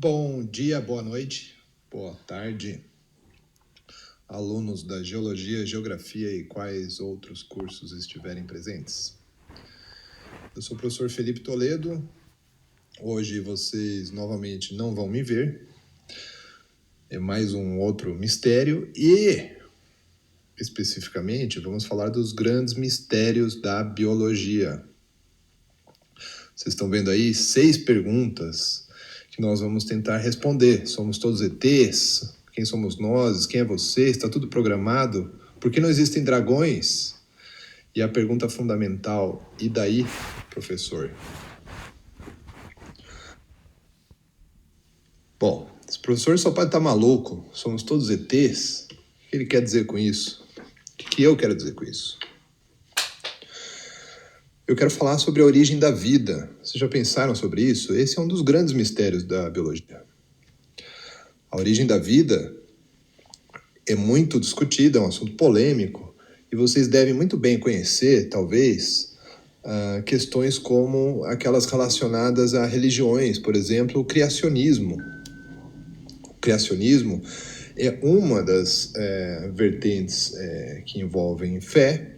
Bom dia, boa noite, boa tarde, alunos da Geologia, Geografia e quais outros cursos estiverem presentes. Eu sou o professor Felipe Toledo. Hoje vocês novamente não vão me ver. É mais um outro mistério e, especificamente, vamos falar dos grandes mistérios da biologia. Vocês estão vendo aí 6 perguntas que nós vamos tentar responder. Somos todos ETs? Quem somos nós? Quem é você? Está tudo programado? Por que não existem dragões? E a pergunta fundamental, e daí, professor? Bom, esse professor só pode estar maluco. Somos todos ETs? O que ele quer dizer com isso? O que eu quero dizer com isso? Eu quero falar sobre a origem da vida. Vocês já pensaram sobre isso? Esse é um dos grandes mistérios da biologia. A origem da vida é muito discutida, é um assunto polêmico, e vocês devem muito bem conhecer, talvez, questões como aquelas relacionadas a religiões, por exemplo, o criacionismo. O criacionismo é uma das vertentes que envolvem fé,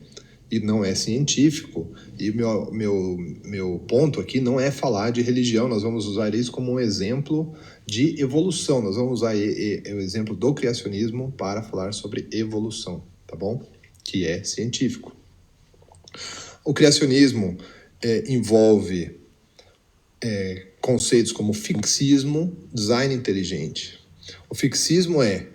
e não é científico, e meu ponto aqui não é falar de religião, nós vamos usar isso como um exemplo de evolução, nós vamos usar o exemplo do criacionismo para falar sobre evolução, tá bom? Que é científico. O criacionismo envolve conceitos como fixismo, design inteligente. O fixismo é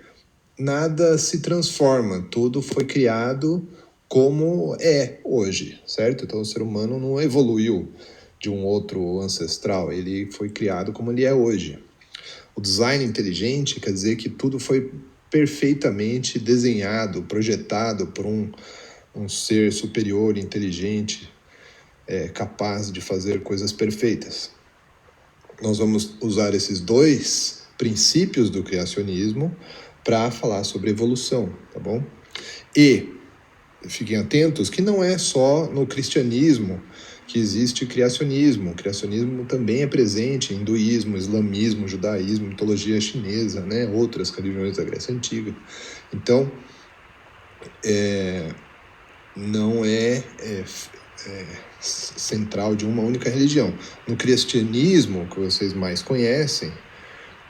nada se transforma, tudo foi criado como é hoje, certo? Então o ser humano não evoluiu de um outro ancestral, ele foi criado como ele é hoje. O design inteligente quer dizer que tudo foi perfeitamente desenhado, projetado por um ser superior, inteligente, capaz de fazer coisas perfeitas. Nós vamos usar esses 2 princípios do criacionismo para falar sobre evolução, tá bom? E fiquem atentos que não é só no cristianismo que existe criacionismo. O criacionismo também é presente em hinduísmo, islamismo, judaísmo, mitologia chinesa, né? Outras religiões da Grécia Antiga. Então, não é central de uma única religião. No cristianismo, que vocês mais conhecem,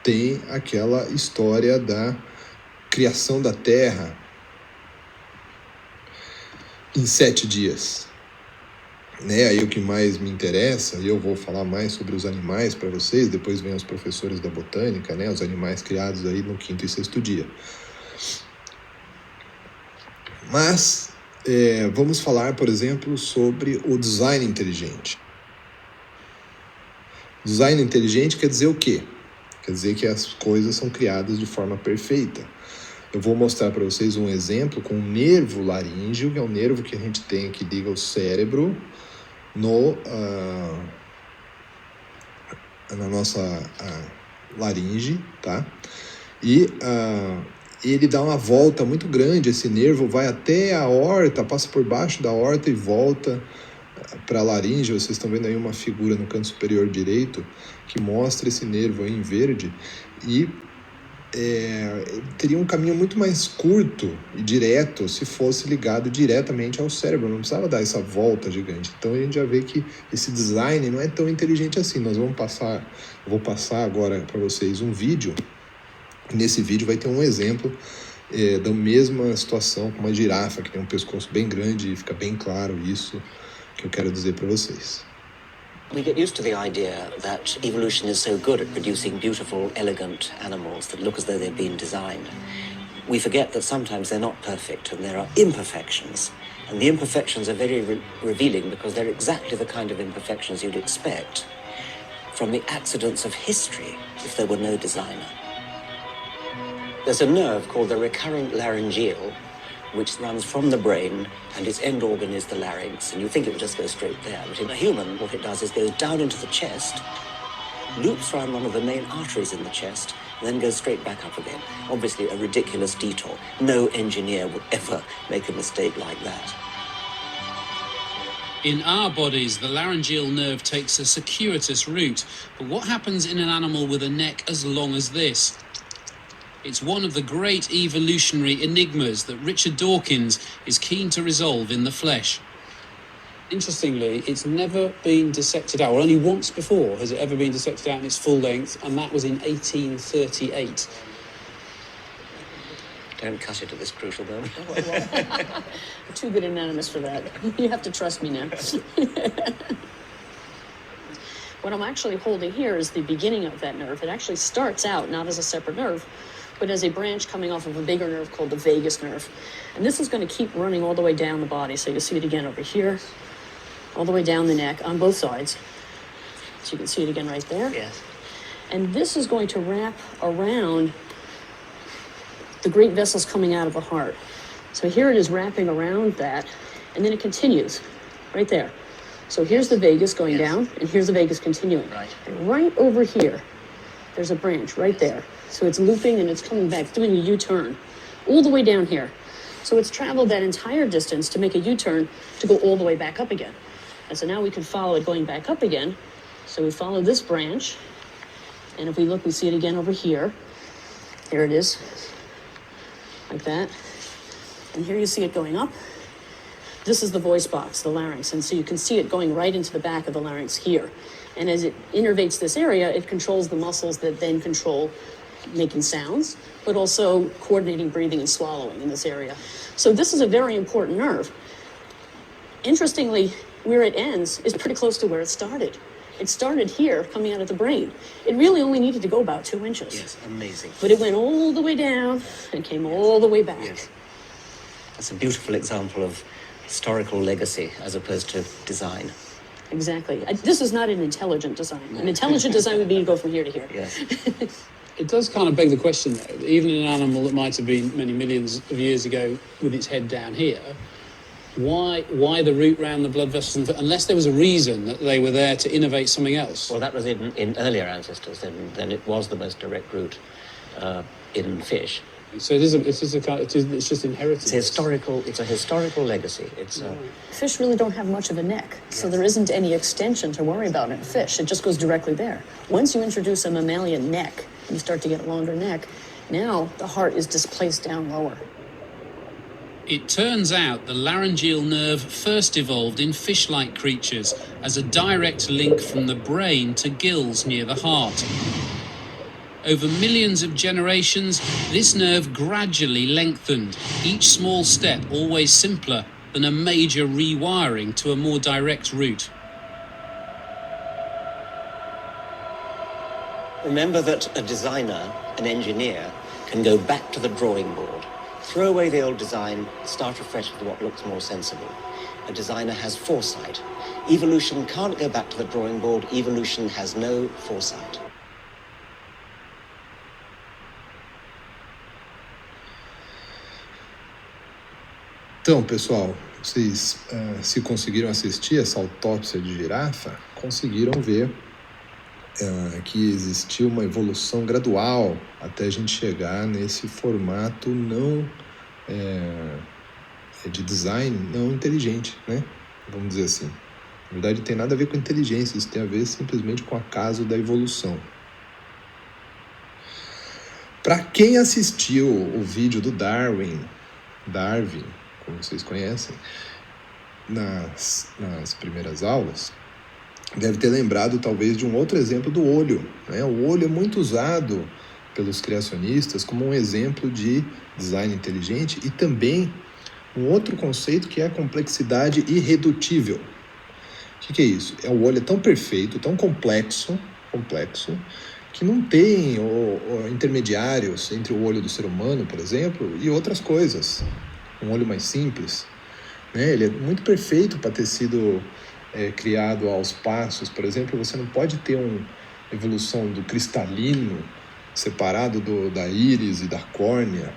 tem aquela história da criação da Terra em 7 dias. Aí o que mais me interessa, e eu vou falar mais sobre os animais para vocês, depois vem os professores da botânica, os animais criados aí no 5º e 6º dia. Mas vamos falar, por exemplo, sobre o design inteligente. Design inteligente quer dizer o quê? Quer dizer que as coisas são criadas de forma perfeita. Eu vou mostrar para vocês um exemplo com o nervo laríngeo, que é um nervo que a gente tem que liga o cérebro na nossa laringe, tá? E ele dá uma volta muito grande, esse nervo vai até a aorta, passa por baixo da aorta e volta para a laringe. Vocês estão vendo aí uma figura no canto superior direito que mostra esse nervo aí em verde, e teria um caminho muito mais curto e direto se fosse ligado diretamente ao cérebro, não precisava dar essa volta gigante. Então a gente já vê que esse design não é tão inteligente assim. Eu vou passar agora para vocês um vídeo. Nesse vídeo vai ter um exemplo da mesma situação com uma girafa que tem um pescoço bem grande, e fica bem claro isso que eu quero dizer para vocês. We get used to the idea that evolution is so good at producing beautiful, elegant animals that look as though they've been designed. We forget that sometimes they're not perfect and there are imperfections. And the imperfections are very revealing because they're exactly the kind of imperfections you'd expect from the accidents of history if there were no designer. There's a nerve called the recurrent laryngeal, which runs from the brain, and its end organ is the larynx, and you think it would just go straight there. But in a human, what it does is goes down into the chest, loops around one of the main arteries in the chest, and then goes straight back up again. Obviously a ridiculous detour. No engineer would ever make a mistake like that. In our bodies, the laryngeal nerve takes a circuitous route, but what happens in an animal with a neck as long as this? It's one of the great evolutionary enigmas that Richard Dawkins is keen to resolve in The Flesh. Interestingly, it's never been dissected out, or only once before has it ever been dissected out in its full length, and that was in 1838. Don't cut it at this crucial moment. I'm too good an anatomist for that. You have to trust me now. What I'm actually holding here is the beginning of that nerve. It actually starts out not as a separate nerve, but as a branch coming off of a bigger nerve called the vagus nerve. And this is going to keep running all the way down the body. So you'll see it again over here, all the way down the neck on both sides. So you can see it again right there. Yes. And this is going to wrap around the great vessels coming out of the heart. So here it is wrapping around that, and then it continues right there. So here's the vagus going down, and here's the vagus continuing. Right. And right over here, there's a branch right there. So it's looping and it's coming back, doing a U-turn all the way down here. So it's traveled that entire distance to make a U-turn to go all the way back up again. And so now we can follow it going back up again. So we follow this branch, and if we look, we see it again over here. There it is, like that. And here you see it going up. This is the voice box, the larynx, and so you can see it going right into the back of the larynx here. And as it innervates this area, it controls the muscles that then control making sounds, but also coordinating breathing and swallowing in this area. So this is a very important nerve. Interestingly, where it ends is pretty close to where it started. It started here, coming out of the brain. It really only needed to go about 2 inches. Yes, amazing. But it went all the way down and came all the way back. Yes. That's a beautiful example of historical legacy as opposed to design. Exactly. This is not an intelligent design. An intelligent design would be to go from here to here. Yes. It does kind of beg the question, though, even in an animal that might have been many millions of years ago with its head down here, why the route round the blood vessels, unless there was a reason that they were there to innovate something else? Well, that was in earlier ancestors, then it was the most direct route in fish. So it's just inherited. It's a historical legacy. Fish really don't have much of a neck, so there isn't any extension to worry about in fish. It just goes directly there. Once you introduce a mammalian neck, you start to get a longer neck. Now the heart is displaced down lower. It turns out the laryngeal nerve first evolved in fish-like creatures as a direct link from the brain to gills near the heart. Over millions of generations, this nerve gradually lengthened, each small step always simpler than a major rewiring to a more direct route. Remember that a designer, an engineer, can go back to the drawing board, throw away the old design, start afresh with what looks more sensible. A designer has foresight. Evolution can't go back to the drawing board. Evolution has no foresight. Então, pessoal, vocês se conseguiram assistir essa autópsia de girafa, conseguiram ver que existiu uma evolução gradual até a gente chegar nesse formato não de design não inteligente, né? Vamos dizer assim. Na verdade, não tem nada a ver com inteligência, isso tem a ver simplesmente com o acaso da evolução. Para quem assistiu o vídeo do Darwin, como vocês conhecem, nas primeiras aulas, deve ter lembrado talvez de um outro exemplo do olho, né? O olho é muito usado pelos criacionistas como um exemplo de design inteligente e também um outro conceito que é a complexidade irredutível. O que é isso? O olho é tão perfeito, tão complexo, que não tem intermediários entre o olho do ser humano, por exemplo, e outras coisas. Um olho mais simples, né? Ele é muito perfeito para ter sido criado aos passos. Por exemplo, você não pode ter uma evolução do cristalino separado da íris e da córnea.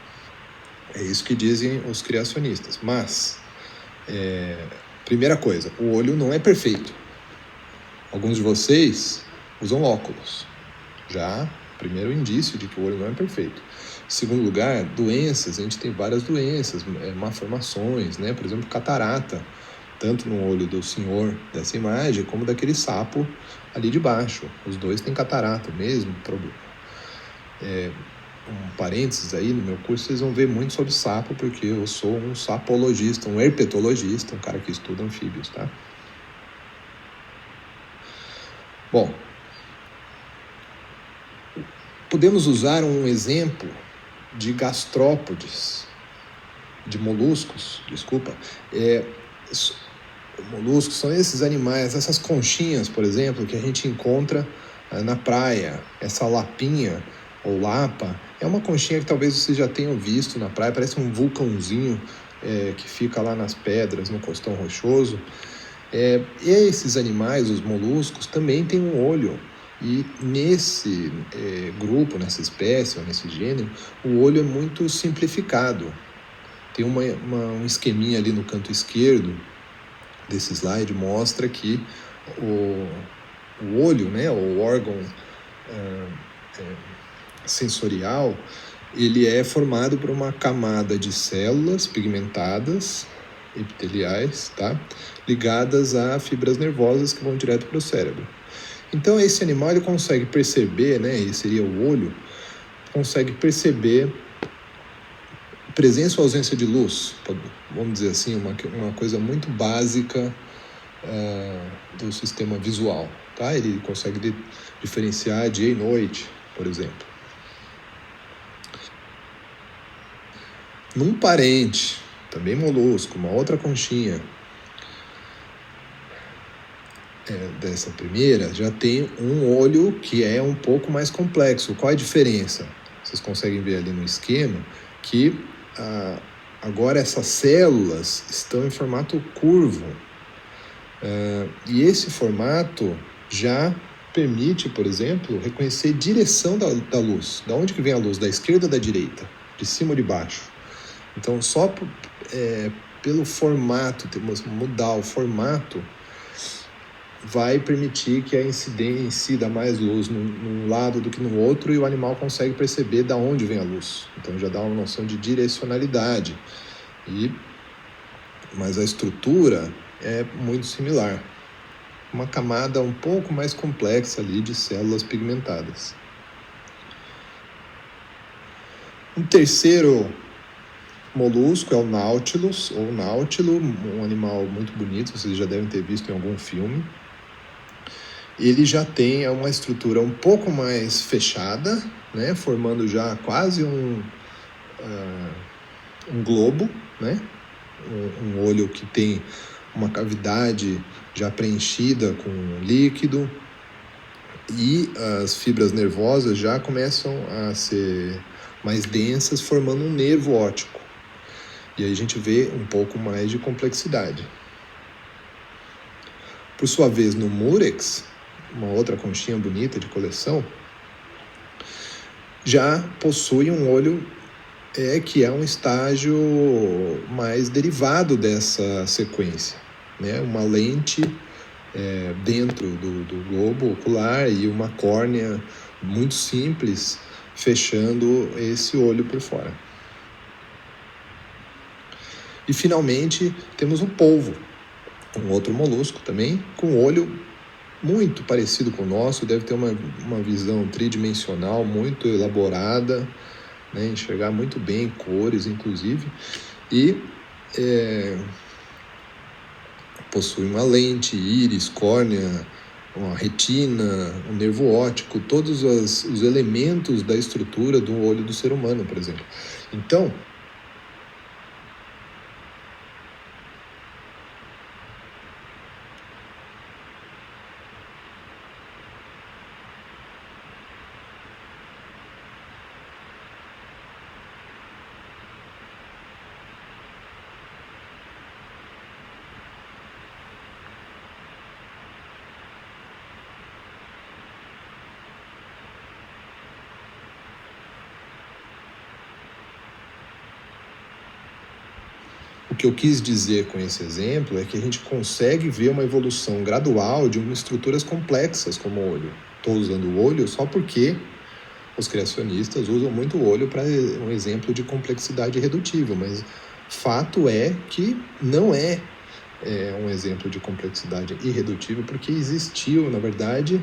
É isso que dizem os criacionistas. Mas, primeira coisa, o olho não é perfeito. Alguns de vocês usam óculos. Já, primeiro indício de que o olho não é perfeito. Segundo lugar, doenças. A gente tem várias doenças, malformações, né? Por exemplo, catarata. tanto no olho do senhor dessa imagem, como daquele sapo ali de baixo. Os dois têm catarata, o mesmo problema. Um parênteses aí, no meu curso vocês vão ver muito sobre sapo, porque eu sou um sapologista, um herpetologista, um cara que estuda anfíbios, tá? Bom, podemos usar um exemplo de gastrópodes, de moluscos, desculpa. Moluscos são esses animais, essas conchinhas, por exemplo, que a gente encontra na praia. Essa lapinha ou lapa é uma conchinha que talvez vocês já tenham visto na praia, parece um vulcãozinho que fica lá nas pedras, no costão rochoso. E esses animais, os moluscos, também têm um olho. E nesse grupo, nessa espécie, ou nesse gênero, o olho é muito simplificado. Tem um esqueminha ali no canto esquerdo desse slide, mostra que o olho, né, o órgão sensorial, ele é formado por uma camada de células pigmentadas, epiteliais, tá? Ligadas a fibras nervosas que vão direto para o cérebro. Então esse animal ele consegue perceber, né, esse seria o olho, consegue perceber presença ou ausência de luz, vamos dizer assim, uma coisa muito básica do sistema visual, tá? Ele consegue diferenciar dia e noite, por exemplo. Num parente, também molusco, uma outra conchinha dessa primeira, já tem um olho que é um pouco mais complexo. Qual é a diferença? Vocês conseguem ver ali no esquema que agora essas células estão em formato curvo. E esse formato já permite, por exemplo, reconhecer direção da luz. Da onde que vem a luz? Da esquerda ou da direita? De cima ou de baixo? Então, só pelo formato, mudar o formato, vai permitir que a incidência incida mais luz num lado do que no outro, e o animal consegue perceber de onde vem a luz. Então já dá uma noção de direcionalidade. Mas a estrutura é muito similar. Uma camada um pouco mais complexa ali de células pigmentadas. Um terceiro molusco é o Nautilus, ou Nautilo, um animal muito bonito, vocês já devem ter visto em algum filme. Ele já tem uma estrutura um pouco mais fechada, né, formando já quase um globo, né, um olho que tem uma cavidade já preenchida com líquido, e as fibras nervosas já começam a ser mais densas, formando um nervo óptico. E aí a gente vê um pouco mais de complexidade. Por sua vez, no Murex, uma outra conchinha bonita de coleção, já possui um olho que é um estágio mais derivado dessa sequência, né? Uma lente dentro do globo ocular e uma córnea muito simples fechando esse olho por fora. E finalmente temos o polvo, um outro molusco também, com olho muito parecido com o nosso, deve ter uma visão tridimensional muito elaborada, né, enxergar muito bem cores, inclusive, e possui uma lente, íris, córnea, uma retina, um nervo óptico, todos os elementos da estrutura do olho do ser humano, por exemplo. Então, o que eu quis dizer com esse exemplo é que a gente consegue ver uma evolução gradual de estruturas complexas como o olho. Estou usando o olho só porque os criacionistas usam muito o olho para um exemplo de complexidade redutível, mas fato é que não é é um exemplo de complexidade irredutível, porque existiu, na verdade,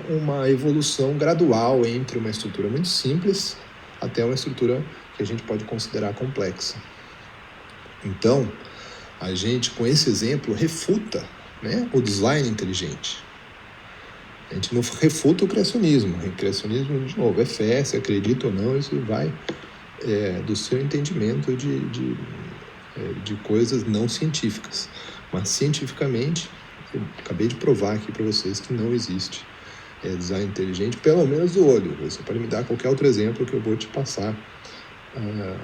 uma evolução gradual entre uma estrutura muito simples até uma estrutura que a gente pode considerar complexa. Então, a gente, com esse exemplo, refuta, né, o design inteligente. A gente não refuta o criacionismo. O criacionismo, de novo, é fé, se acredita ou não, isso vai do seu entendimento de coisas não científicas. Mas, cientificamente, eu acabei de provar aqui para vocês que não existe design inteligente, pelo menos do olho. Você pode me dar qualquer outro exemplo que eu vou te passar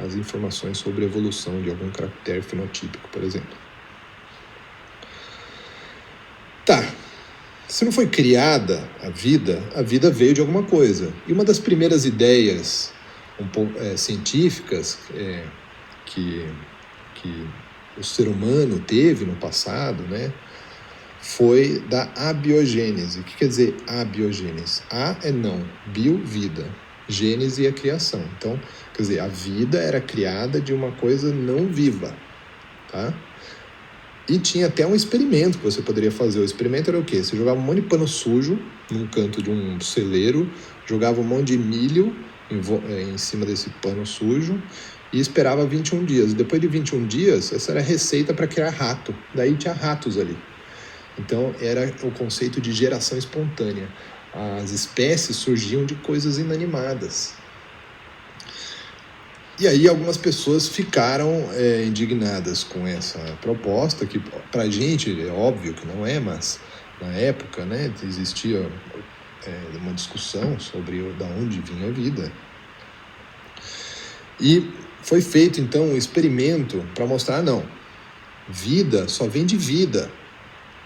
as informações sobre a evolução de algum caractere fenotípico, por exemplo. Tá. Se não foi criada a vida veio de alguma coisa. E uma das primeiras ideias científicas que o ser humano teve no passado, né, foi da abiogênese. O que quer dizer abiogênese? A é não, bio, vida. Gênese é criação. Então, quer dizer, a vida era criada de uma coisa não viva, tá? E tinha até um experimento que você poderia fazer. O experimento era o quê? Você jogava um monte de pano sujo num canto de um celeiro, jogava um monte de milho em cima desse pano sujo e esperava 21 dias. Depois de 21 dias, essa era a receita para criar rato. Daí tinha ratos ali. Então, era o conceito de geração espontânea. As espécies surgiam de coisas inanimadas. E aí algumas pessoas ficaram indignadas com essa proposta, que pra gente é óbvio que não é, mas na época, né, existia uma discussão sobre de onde vinha a vida. E foi feito então um experimento para mostrar, não, vida só vem de vida,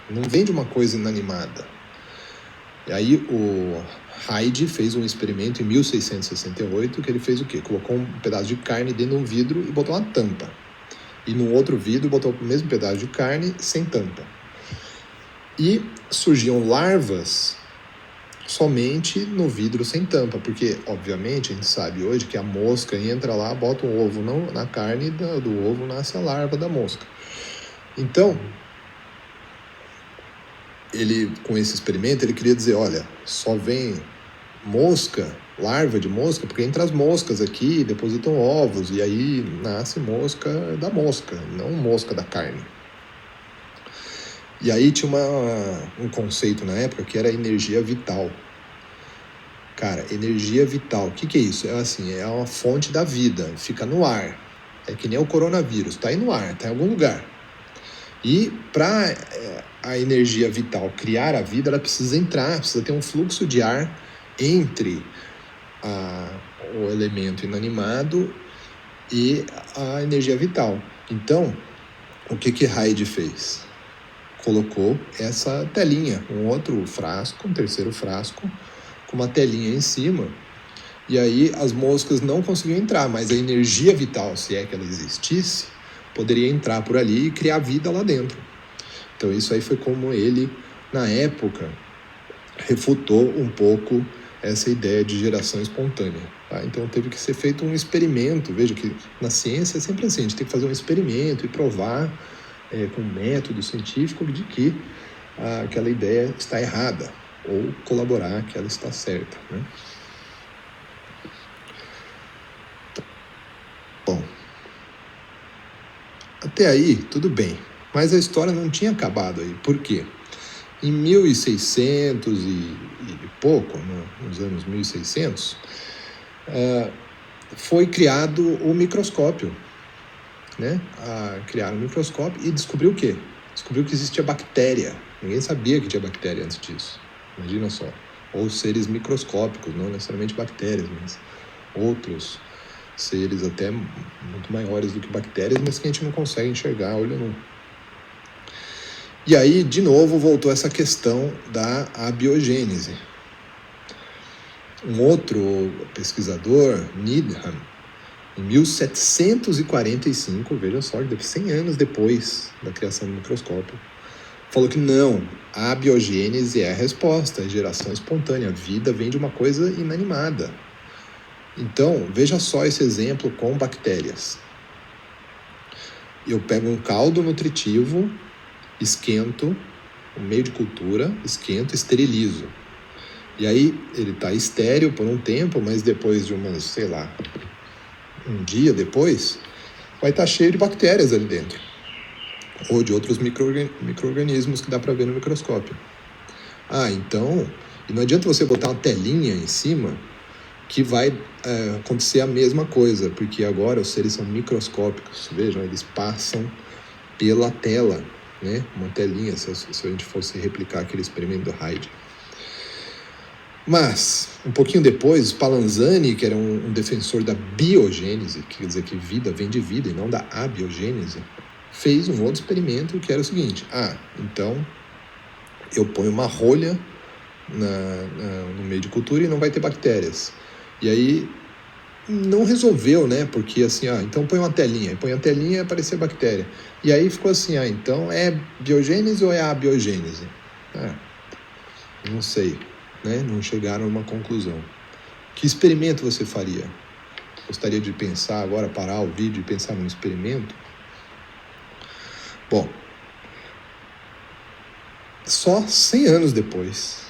não vem de uma coisa inanimada. E aí o Hyde fez um experimento em 1668, que ele fez o quê? Colocou um pedaço de carne dentro de um vidro e botou uma tampa. E no outro vidro botou o mesmo pedaço de carne sem tampa. E surgiam larvas somente no vidro sem tampa, porque, obviamente, a gente sabe hoje que a mosca entra lá, bota um ovo na carne, do ovo nasce a larva da mosca. Então, ele, com esse experimento, ele queria dizer, olha, só vem mosca, larva de mosca, porque entra as moscas aqui, depositam ovos, e aí nasce mosca da mosca, não mosca da carne. E aí tinha um conceito na época que era energia vital. Cara, energia vital, o que é isso? É uma fonte da vida, fica no ar. É que nem o coronavírus, tá aí no ar, tá em algum lugar. E para a energia vital criar a vida, ela precisa ter um fluxo de ar entre o elemento inanimado e a energia vital. Então, o que Hyde fez? Colocou essa telinha, um terceiro frasco, com uma telinha em cima, e aí as moscas não conseguiam entrar, mas a energia vital, se é que ela existisse, poderia entrar por ali e criar vida lá dentro. Então isso aí foi como ele, na época, refutou um pouco essa ideia de geração espontânea. Tá? Então teve que ser feito um experimento. Veja que na ciência é sempre assim, a gente tem que fazer um experimento e provar com um método científico de que aquela ideia está errada, ou colaborar que ela está certa, né? Bom, até aí tudo bem, mas a história não tinha acabado aí. Por quê? Em 1600 e pouco, nos anos 1600, foi criado o microscópio, né? Criaram o microscópio e descobriu o quê? Descobriu que existia bactéria. Ninguém sabia que tinha bactéria antes disso. Imagina só. Ou seres microscópicos, não necessariamente bactérias, mas outros seres até muito maiores do que bactérias, mas que a gente não consegue enxergar a olho nu. E aí, de novo, voltou essa questão da abiogênese. Um outro pesquisador, Needham, em 1745, veja só, 100 anos depois da criação do microscópio, falou que não, a abiogênese é a resposta, a geração espontânea, a vida vem de uma coisa inanimada. Então, veja só esse exemplo com bactérias. eu pego um caldo nutritivo, esquento, um meio de cultura, esquento, esterilizo. E aí ele está estéril por um tempo, mas depois de umas, sei lá, um dia depois, vai estar cheio de bactérias ali dentro. Ou de outros micro-organismos que dá para ver no microscópio. Então, e não adianta você botar uma telinha em cima que vai acontecer a mesma coisa, porque agora os seres são microscópicos, vejam, eles passam pela tela, né? Uma telinha, se a gente fosse replicar aquele experimento do Hyde. Mas, um pouquinho depois, Spallanzani, que era um defensor da biogênese, que quer dizer que vida vem de vida e não da abiogênese, fez um outro experimento que era o seguinte: então eu ponho uma rolha no meio de cultura e não vai ter bactérias. E aí não resolveu, né? Porque assim, então põe uma telinha, e aparecer bactéria. E aí ficou assim, então é biogênese ou é abiogênese? Não sei, né? Não chegaram a uma conclusão. Que experimento você faria? Gostaria de pensar agora, parar o vídeo e pensar num experimento? Bom, só 100 anos depois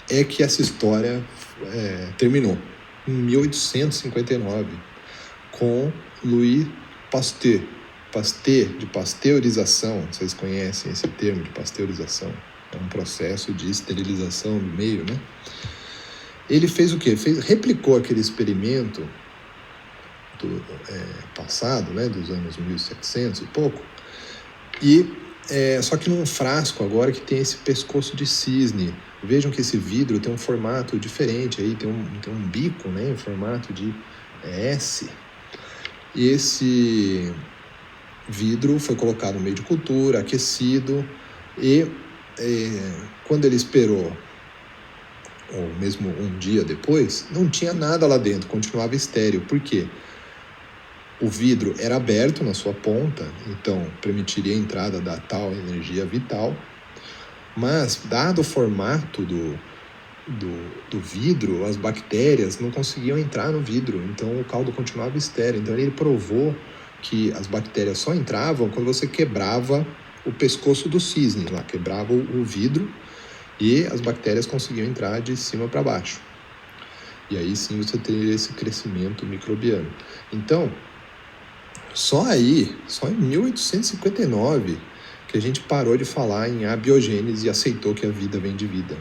é que essa história terminou, em 1859, com Louis Pasteur. Pasteur, de pasteurização, vocês conhecem esse termo de pasteurização? É um processo de esterilização do meio, né? Ele fez o quê? Replicou aquele experimento do passado, né, dos anos 1700 e pouco, só que num frasco agora que tem esse pescoço de cisne. Vejam que esse vidro tem um formato diferente, aí tem um bico, né, em formato de S. E esse vidro foi colocado no meio de cultura, aquecido, e quando ele esperou, ou mesmo um dia depois, não tinha nada lá dentro, continuava estéril. Por quê? O vidro era aberto na sua ponta, então permitiria a entrada da tal energia vital, mas dado o formato do vidro, as bactérias não conseguiam entrar no vidro, então o caldo continuava estéril. Então ele provou que as bactérias só entravam quando você quebrava o pescoço do cisne, lá quebrava o vidro, e as bactérias conseguiam entrar de cima para baixo. E aí sim você teria esse crescimento microbiano. Então, só em 1859, que a gente parou de falar em abiogênese e aceitou que a vida vem de vida.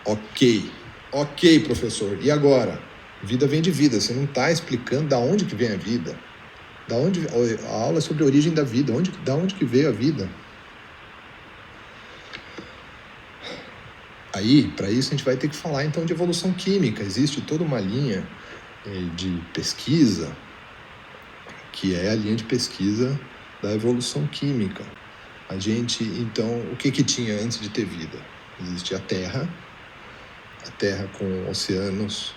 Ok, professor. E agora? Vida vem de vida. Você não está explicando da onde que vem a vida. A aula é sobre a origem da vida. Da onde que veio a vida? Aí, para isso, a gente vai ter que falar então de evolução química. Existe toda uma linha de pesquisa, que é a linha de pesquisa da evolução química. Então, o que tinha antes de ter vida? Existe a Terra com oceanos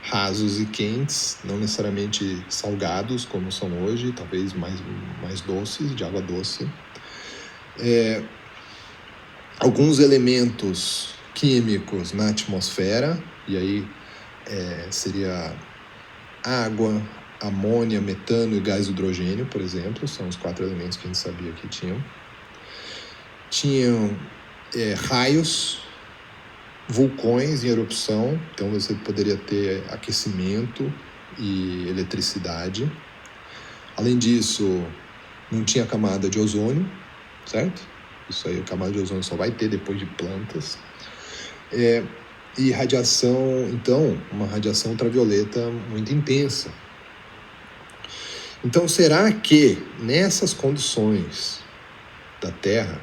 rasos e quentes, não necessariamente salgados como são hoje, talvez mais doces, de água doce. Alguns elementos químicos na atmosfera, e aí seria água, amônia, metano e gás hidrogênio, por exemplo, são os 4 elementos que a gente sabia que tinham. Tinham raios, vulcões em erupção, então você poderia ter aquecimento e eletricidade. Além disso, não tinha camada de ozônio, certo? Isso aí, a camada de ozônio só vai ter depois de plantas. E radiação, então, uma radiação ultravioleta muito intensa. Então, será que nessas condições da Terra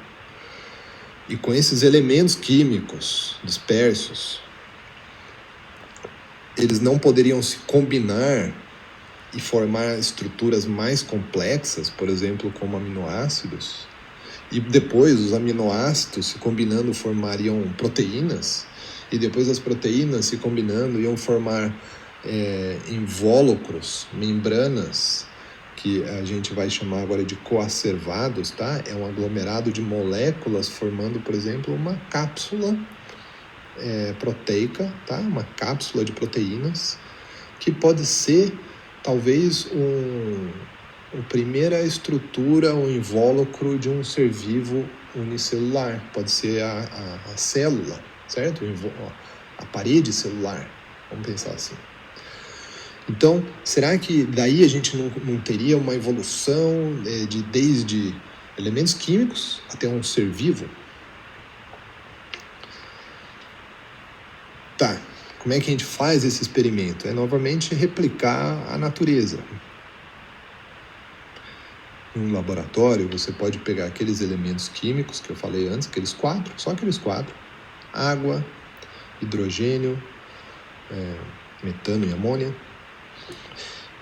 e com esses elementos químicos dispersos, eles não poderiam se combinar e formar estruturas mais complexas, por exemplo, como aminoácidos? E depois os aminoácidos se combinando formariam proteínas, e depois as proteínas se combinando iam formar invólucros, membranas, que a gente vai chamar agora de coacervados, tá? É um aglomerado de moléculas formando, por exemplo, uma cápsula proteica, tá? Uma cápsula de proteínas, que pode ser talvez a primeira estrutura, o invólucro de um ser vivo unicelular. Pode ser a célula, certo? A parede celular, vamos pensar assim. Então, será que daí a gente não teria uma evolução desde elementos químicos até um ser vivo? Tá, como é que a gente faz esse experimento? É novamente replicar a natureza. Em um laboratório, você pode pegar aqueles elementos químicos que eu falei antes, só aqueles 4, água, hidrogênio, metano e amônia.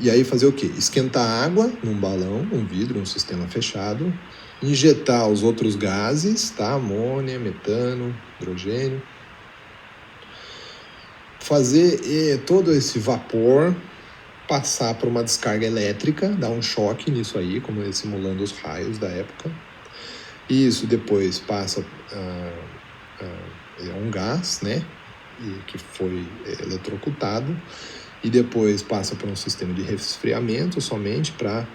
E aí fazer o quê? Esquentar a água num balão, num vidro, num sistema fechado, injetar os outros gases, tá? Amônia, metano, hidrogênio. Fazer todo esse vapor passar por uma descarga elétrica, dar um choque nisso aí, como simulando os raios da época. Isso depois passa um gás, né? Que foi eletrocutado. E depois passa por um sistema de resfriamento somente para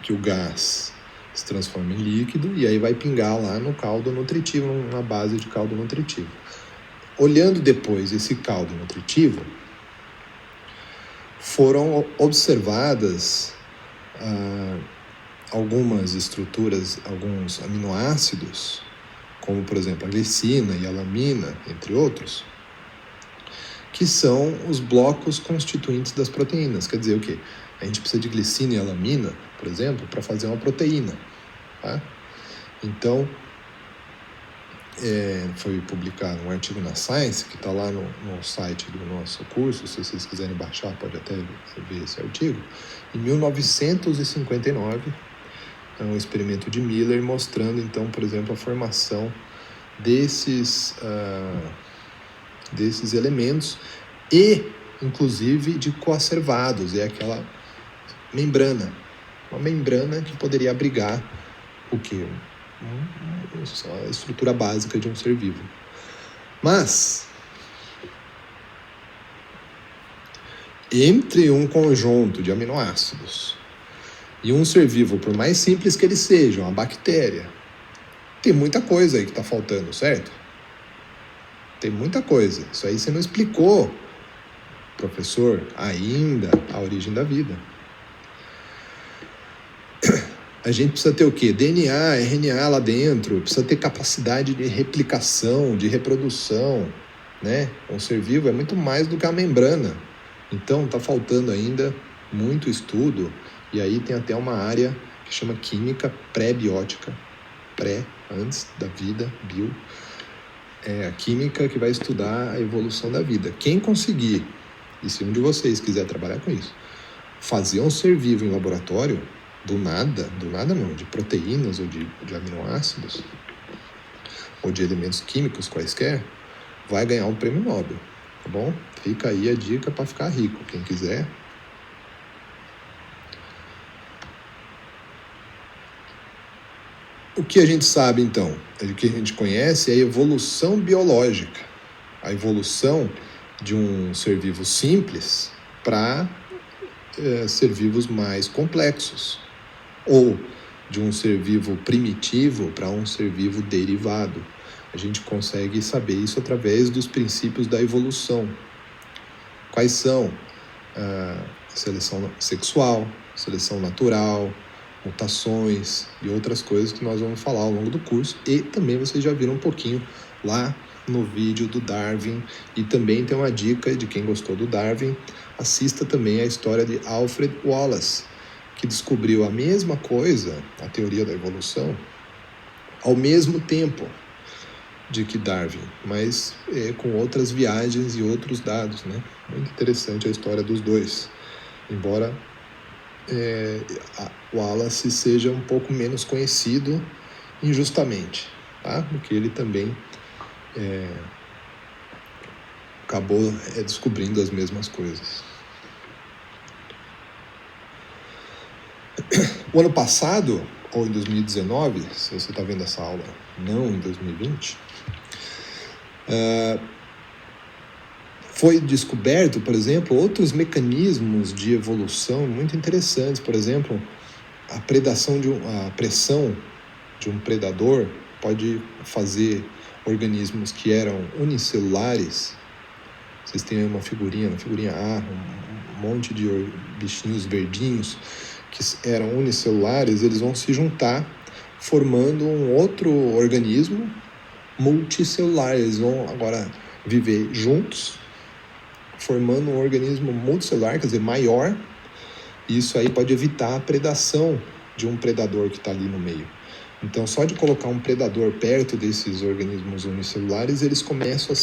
que o gás se transforme em líquido e aí vai pingar lá no caldo nutritivo, na base de caldo nutritivo. Olhando depois esse caldo nutritivo, foram observadas algumas estruturas, alguns aminoácidos, como por exemplo a glicina e a alamina, entre outros, que são os blocos constituintes das proteínas. Quer dizer o quê? A gente precisa de glicina e alamina, por exemplo, para fazer uma proteína. Tá? Então, foi publicado um artigo na Science, que está lá no site do nosso curso, se vocês quiserem baixar, pode até ver esse artigo, em 1959, é um experimento de Miller mostrando, então, por exemplo, a formação desses elementos e, inclusive, de coacervados, é aquela membrana, uma membrana que poderia abrigar o quê? A estrutura básica de um ser vivo. Mas, entre um conjunto de aminoácidos e um ser vivo, por mais simples que ele seja, uma bactéria, tem muita coisa aí que está faltando, certo? Tem muita coisa. Isso aí você não explicou, professor, ainda a origem da vida. A gente precisa ter o quê? DNA, RNA lá dentro, precisa ter capacidade de replicação, de reprodução, né? Um ser vivo é muito mais do que a membrana. Então, está faltando ainda muito estudo, e aí tem até uma área que chama química pré-biótica, antes da vida, bio, é a química que vai estudar a evolução da vida. Quem conseguir, e se um de vocês quiser trabalhar com isso, fazer um ser vivo em laboratório, do nada não, de proteínas ou de aminoácidos, ou de elementos químicos quaisquer, vai ganhar um prêmio Nobel, tá bom? Fica aí a dica para ficar rico, quem quiser. O que a gente sabe, então? O que a gente conhece é a evolução biológica. A evolução de um ser vivo simples para ser vivos mais complexos. Ou de um ser vivo primitivo para um ser vivo derivado. A gente consegue saber isso através dos princípios da evolução. Quais são? Seleção sexual, seleção natural, mutações e outras coisas que nós vamos falar ao longo do curso. E também vocês já viram um pouquinho lá no vídeo do Darwin. E também tem uma dica de quem gostou do Darwin, assista também a história de Alfred Wallace, que descobriu a mesma coisa, a teoria da evolução, ao mesmo tempo de que Darwin, mas com outras viagens e outros dados, né? Muito interessante a história dos dois, embora Wallace seja um pouco menos conhecido injustamente, tá? Porque ele também acabou descobrindo as mesmas coisas. O ano passado, ou em 2019, se você está vendo essa aula não em 2020, Foi descoberto, por exemplo, outros mecanismos de evolução muito interessantes. Por exemplo, a pressão de um predador pode fazer organismos que eram unicelulares. Vocês têm uma figurinha, um monte de bichinhos verdinhos que eram unicelulares, eles vão se juntar formando um outro organismo multicelular. Eles vão agora viver juntos, formando um organismo multicelular, quer dizer, maior. Isso aí pode evitar a predação de um predador que está ali no meio. Então, só de colocar um predador perto desses organismos unicelulares, eles começam a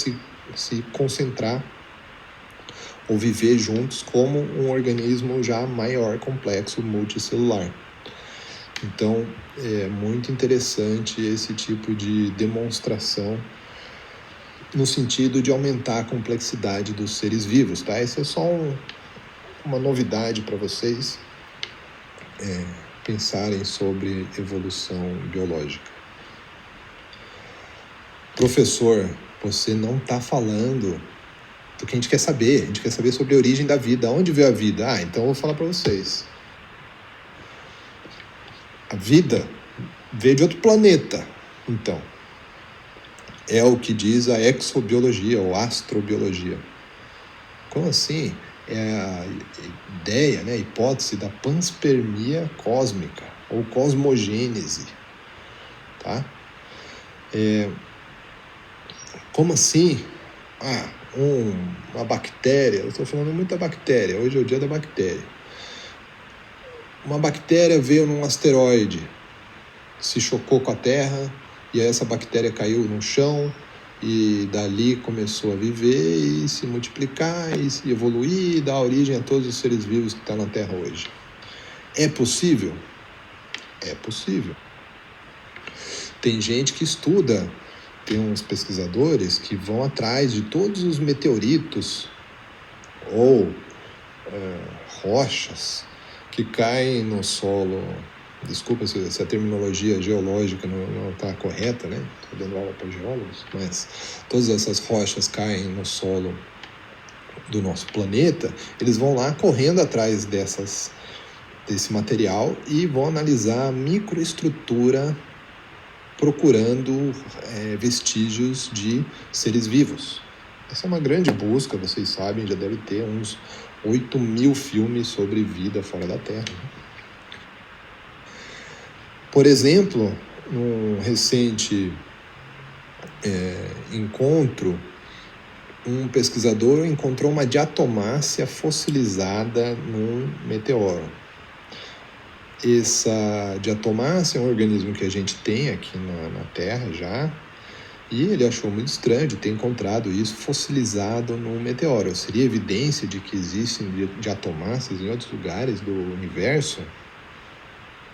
se concentrar ou viver juntos como um organismo já maior, complexo, multicelular. Então, é muito interessante esse tipo de demonstração no sentido de aumentar a complexidade dos seres vivos, tá? Essa é só uma novidade para vocês pensarem sobre evolução biológica. Professor, você não está falando do que a gente quer saber. A gente quer saber sobre a origem da vida. Onde veio a vida? Então eu vou falar para vocês. A vida veio de outro planeta. Então, é o que diz a exobiologia ou astrobiologia. Como assim? É a ideia, né, a hipótese da panspermia cósmica ou cosmogênese, tá? Como assim? Uma bactéria, eu estou falando muito da bactéria, hoje é o dia da bactéria. Uma bactéria veio num asteroide, se chocou com a Terra, e aí essa bactéria caiu no chão, e dali começou a viver e se multiplicar e se evoluir e dar origem a todos os seres vivos que estão na Terra hoje. É possível? É possível. Tem gente que estuda, tem uns pesquisadores que vão atrás de todos os meteoritos ou rochas que caem no solo. Desculpa se a terminologia geológica não está correta, né? Estou dando aula para geólogos, mas todas essas rochas caem no solo do nosso planeta. Eles vão lá correndo atrás desse material e vão analisar a microestrutura, procurando vestígios de seres vivos. Essa é uma grande busca, vocês sabem, já deve ter uns 8.000 filmes sobre vida fora da Terra. Por exemplo, num recente encontro, um pesquisador encontrou uma diatomácea fossilizada num meteoro. Essa diatomácea é um organismo que a gente tem aqui na Terra já, e ele achou muito estranho de ter encontrado isso fossilizado num meteoro. Seria evidência de que existem diatomáceas em outros lugares do universo?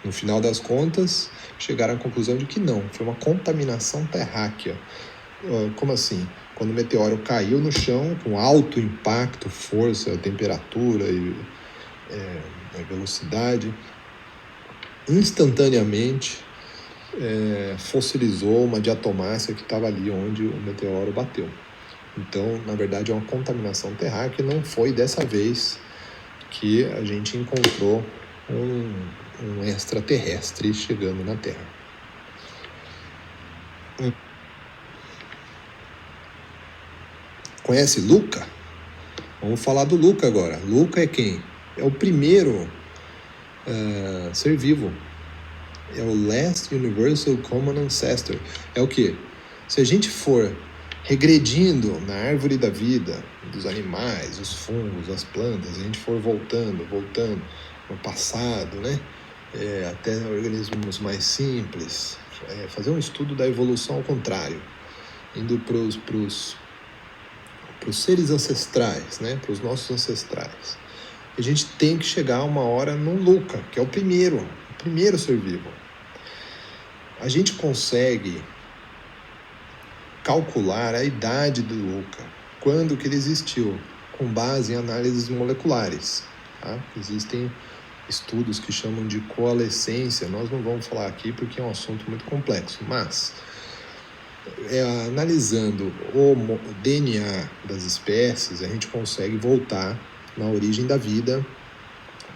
No final das contas, chegaram à conclusão de que não, foi uma contaminação terráquea. Como assim? Quando o meteoro caiu no chão, com alto impacto, força, temperatura e velocidade, instantaneamente fossilizou uma diatomácea que estava ali onde o meteoro bateu. Então, na verdade, é uma contaminação terráquea. Não foi dessa vez que a gente encontrou um extraterrestre chegando na Terra. Conhece Luca? Vamos falar do Luca agora. Luca é quem? É o primeiro ser vivo. É o Last Universal Common Ancestor. É o quê? Se a gente for regredindo na árvore da vida, dos animais, os fungos, as plantas, a gente for voltando no passado, né? Até organismos mais simples, fazer um estudo da evolução ao contrário, indo para os seres ancestrais, né? Para os nossos ancestrais. A gente tem que chegar uma hora no Luca, que é o primeiro ser vivo. A gente consegue calcular a idade do Luca, quando que ele existiu, com base em análises moleculares. Tá? Existem estudos que chamam de coalescência, nós não vamos falar aqui porque é um assunto muito complexo, mas analisando o DNA das espécies, a gente consegue voltar na origem da vida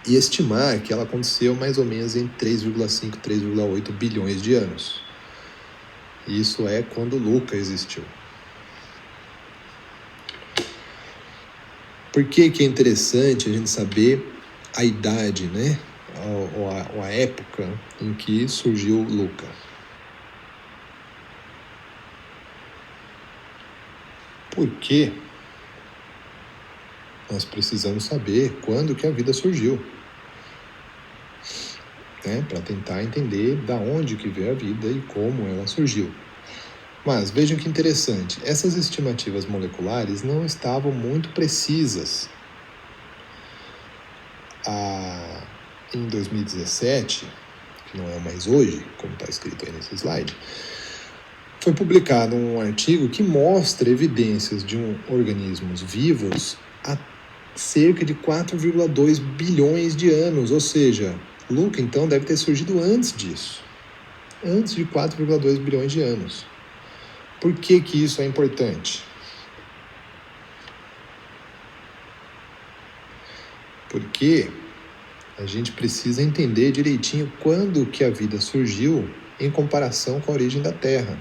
e estimar que ela aconteceu mais ou menos em 3,5, 3,8 bilhões de anos. Isso é quando Luca existiu. Por que é interessante a gente saber a idade, né? Ou a época em que surgiu Luca? Porque nós precisamos saber quando que a vida surgiu, né? Para tentar entender da onde que veio a vida e como ela surgiu. Mas vejam que interessante, essas estimativas moleculares não estavam muito precisas. Em 2017, que não é mais hoje, como está escrito aí nesse slide, foi publicado um artigo que mostra evidências de organismos vivos há cerca de 4,2 bilhões de anos, ou seja, Luca então deve ter surgido antes disso, antes de 4,2 bilhões de anos. Por que isso é importante? Porque a gente precisa entender direitinho quando que a vida surgiu em comparação com a origem da Terra.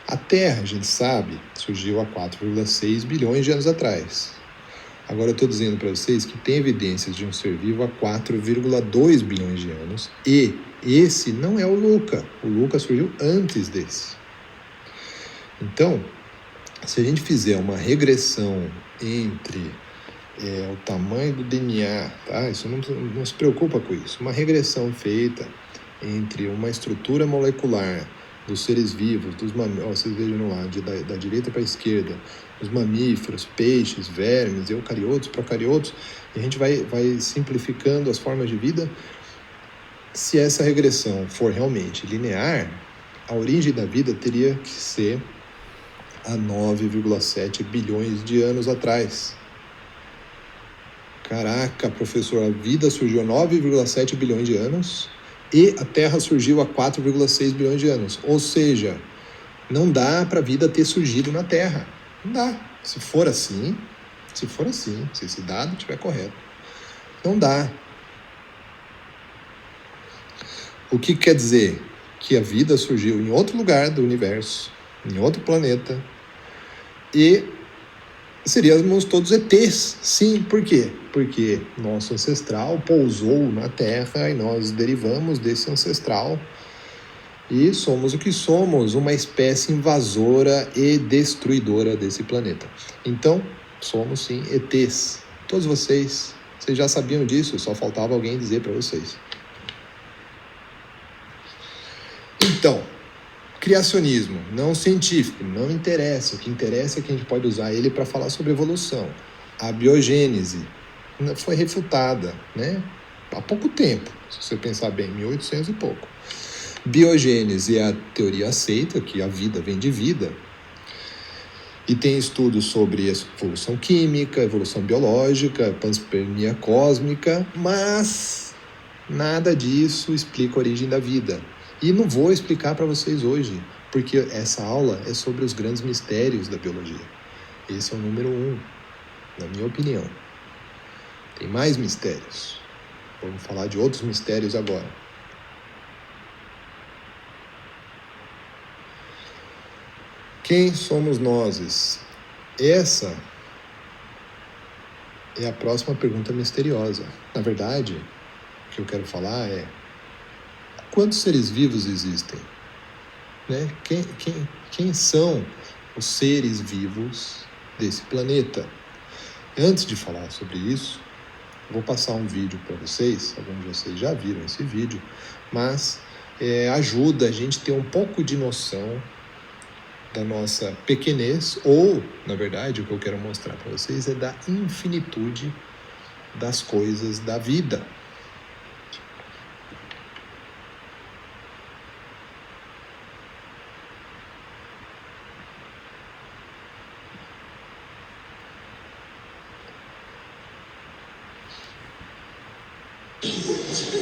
A Terra, a gente sabe, surgiu há 4,6 bilhões de anos atrás. Agora eu estou dizendo para vocês que tem evidências de um ser vivo há 4,2 bilhões de anos e esse não é o Luca. O Luca surgiu antes desse. Então, se a gente fizer uma regressão entre o tamanho do DNA, tá? Isso não se preocupa com isso. Uma regressão feita entre uma estrutura molecular dos seres vivos, dos mamíferos, vocês vejam lá, da direita para a esquerda, os mamíferos, peixes, vermes, eucariotos, procariotos, e a gente vai simplificando as formas de vida. Se essa regressão for realmente linear, a origem da vida teria que ser há 9,7 bilhões de anos atrás. Caraca, professor, a vida surgiu há 9,7 bilhões de anos e a Terra surgiu há 4,6 bilhões de anos. Ou seja, não dá para a vida ter surgido na Terra. Não dá. Se for assim, se esse dado estiver correto, não dá. O que quer dizer? Que a vida surgiu em outro lugar do universo, em outro planeta, e seríamos todos ETs. Sim, por quê? Porque nosso ancestral pousou na Terra e nós derivamos desse ancestral e somos o que somos, uma espécie invasora e destruidora desse planeta. Então, somos sim ETs. Todos vocês já sabiam disso, só faltava alguém dizer para vocês. Então, criacionismo, não científico, não interessa. O que interessa é que a gente pode usar ele para falar sobre evolução. A biogênese foi refutada, né? Há pouco tempo, se você pensar bem, 1800 e pouco. Biogênese é a teoria aceita, que a vida vem de vida. E tem estudos sobre evolução química, evolução biológica, panspermia cósmica, mas nada disso explica a origem da vida. E não vou explicar para vocês hoje, porque essa aula é sobre os grandes mistérios da biologia. Esse é o número 1, na minha opinião. Tem mais mistérios. Vamos falar de outros mistérios agora. Quem somos nós? Essa é a próxima pergunta misteriosa. Na verdade, o que eu quero falar é: quantos seres vivos existem? Né? Quem são os seres vivos desse planeta? Antes de falar sobre isso, vou passar um vídeo para vocês. Alguns de vocês já viram esse vídeo, mas ajuda a gente a ter um pouco de noção da nossa pequenez, ou, na verdade, o que eu quero mostrar para vocês é da infinitude das coisas da vida.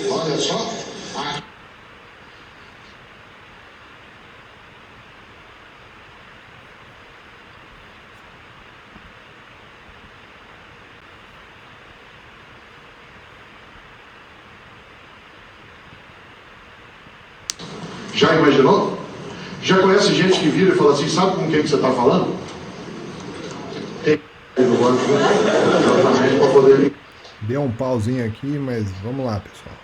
Olha só. Já imaginou? Já conhece gente que vira e fala assim, sabe com quem que você está falando? Tem no banco, exatamente para poder... Deu um pauzinho aqui, mas vamos lá, pessoal.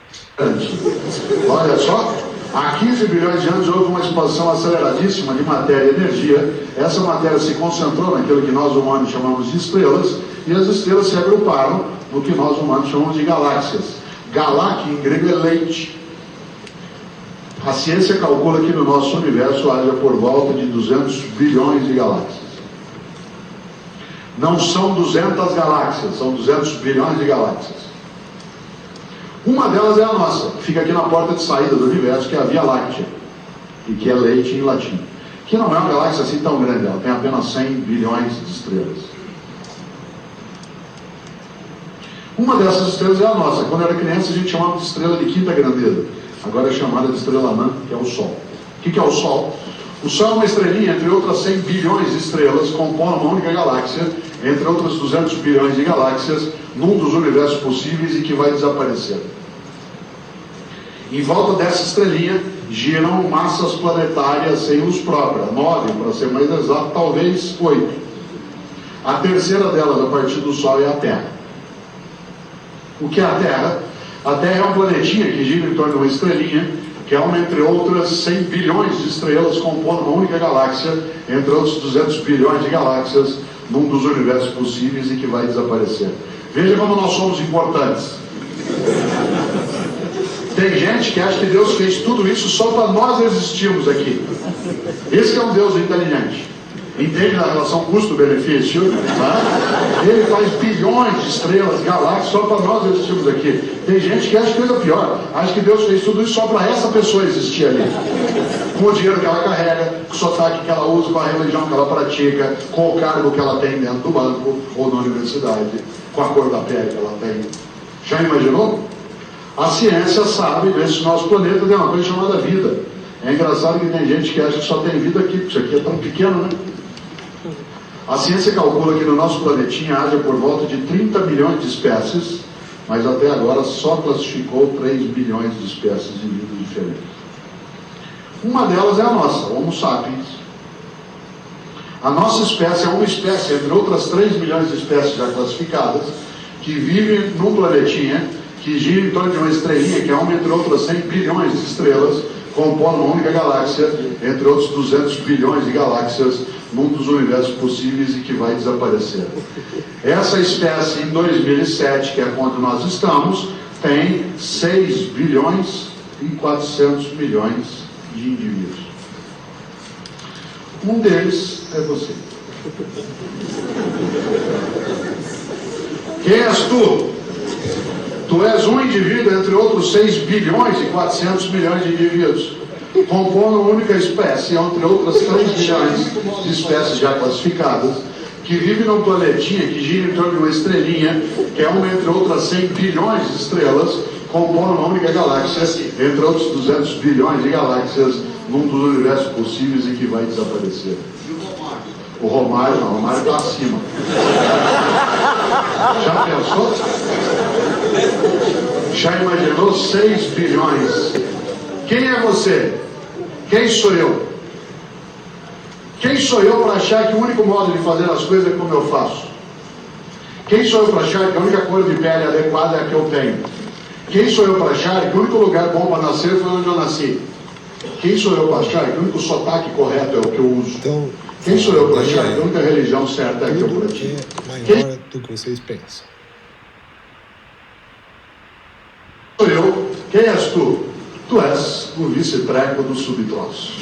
Olha só, há 15 bilhões de anos houve uma expansão aceleradíssima de matéria e energia. Essa matéria se concentrou naquilo que nós humanos chamamos de estrelas, e as estrelas se agruparam no que nós humanos chamamos de galáxias. Galá, que em grego é leite. A ciência calcula que no nosso universo haja por volta de 200 bilhões de galáxias. Não são 200 galáxias, são 200 bilhões de galáxias. Uma delas é a nossa, que fica aqui na porta de saída do universo, que é a Via Láctea, e que é leite em latim. Que não é uma galáxia assim tão grande, ela tem apenas 100 bilhões de estrelas. Uma dessas estrelas é a nossa. Quando eu era criança a gente chamava de estrela de quinta grandeza. Agora é chamada de estrela anã, que é o Sol. O que é o Sol? O Sol é uma estrelinha, entre outras 100 bilhões de estrelas, compõe uma única galáxia, entre outras 200 bilhões de galáxias, num dos universos possíveis e que vai desaparecer. Em volta dessa estrelinha giram massas planetárias sem luz própria, 9, para ser mais exato, talvez 8. A terceira delas, a partir do Sol, é a Terra. O que é a Terra? A Terra é um planetinha que gira em torno de uma estrelinha, que é uma, entre outras, 100 bilhões de estrelas, compondo uma única galáxia, entre outros 200 bilhões de galáxias, num dos universos possíveis e que vai desaparecer. Veja como nós somos importantes. Tem gente que acha que Deus fez tudo isso só para nós existirmos aqui. Esse é um Deus inteligente. Entende a relação custo-benefício? Tá? Ele faz bilhões de estrelas, galáxias, só para nós existirmos aqui. Tem gente que acha coisa pior. Acha que Deus fez tudo isso só para essa pessoa existir ali. Com o dinheiro que ela carrega, com o sotaque que ela usa, com a religião que ela pratica, com o cargo que ela tem dentro do banco ou na universidade, com a cor da pele que ela tem. Já imaginou? A ciência sabe, nesse nosso planeta tem uma coisa chamada vida. É engraçado que tem gente que acha que só tem vida aqui, porque isso aqui é tão pequeno, né? A ciência calcula que no nosso planetinha haja por volta de 30 milhões de espécies, mas até agora só classificou 3 bilhões de espécies de vida diferentes. Uma delas é a nossa, Homo sapiens. A nossa espécie é uma espécie, entre outras 3 milhões de espécies já classificadas, que vive num planetinha que gira em torno de uma estrelinha, que é uma, entre outras 100 bilhões de estrelas, compondo uma única galáxia, entre outros 200 bilhões de galáxias, num dos universos possíveis e que vai desaparecer. Essa espécie, em 2007, que é quando nós estamos, tem 6 bilhões e 400 milhões de indivíduos. Um deles é você. Quem és tu? Tu és um indivíduo entre outros 6 bilhões e 400 milhões de indivíduos, compondo uma única espécie, entre outras 3 bilhões de espécies já classificadas, que vive num planetinha que gira em torno de uma estrelinha, que é uma entre outras 100 bilhões de estrelas, compondo uma única galáxia, entre outros 200 bilhões de galáxias, num dos universos possíveis e que vai desaparecer. O Romário não, o Romário está acima. Já pensou? Já imaginou 6 bilhões? Quem é você? Quem sou eu? Quem sou eu para achar que o único modo de fazer as coisas é como eu faço? Quem sou eu para achar que a única cor de pele adequada é a que eu tenho? Quem sou eu para achar que o único lugar bom para nascer foi onde eu nasci? Quem sou eu para achar que o único sotaque correto é o que eu uso? Então, quem sou eu para achar que a única religião certa é a que eu pratico? É maior do que vocês pensam. Sou eu. Quem és tu? Tu és o vice-treco do subtroço.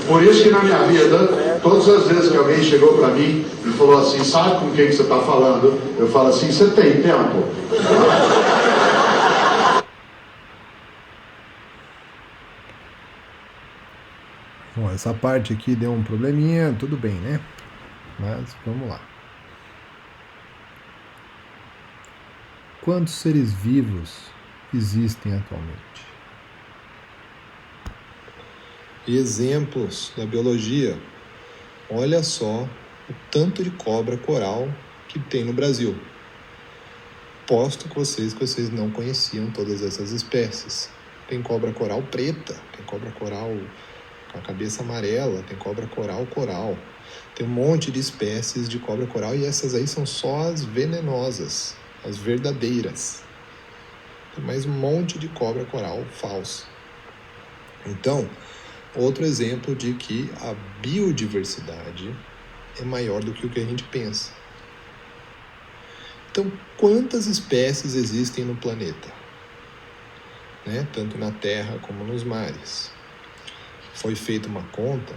Por isso que na minha vida, todas as vezes que alguém chegou para mim e falou assim, sabe com quem que você está falando? Eu falo assim, você tem tempo? Bom, essa parte aqui deu um probleminha, tudo bem, né? Mas vamos lá. Quantos seres vivos existem atualmente? Exemplos da biologia. Olha só o tanto de cobra coral que tem no Brasil. Posto que vocês não conheciam todas essas espécies. tem cobra coral preta, tem cobra coral com a cabeça amarela, tem cobra coral. Tem um monte de espécies de cobra coral e essas aí são só as venenosas, as verdadeiras. Tem mais um monte de cobra coral falsa. Então, outro exemplo de que a biodiversidade é maior do que o que a gente pensa. Então, quantas espécies existem no planeta? Né? Tanto na terra como nos mares. Foi feita uma conta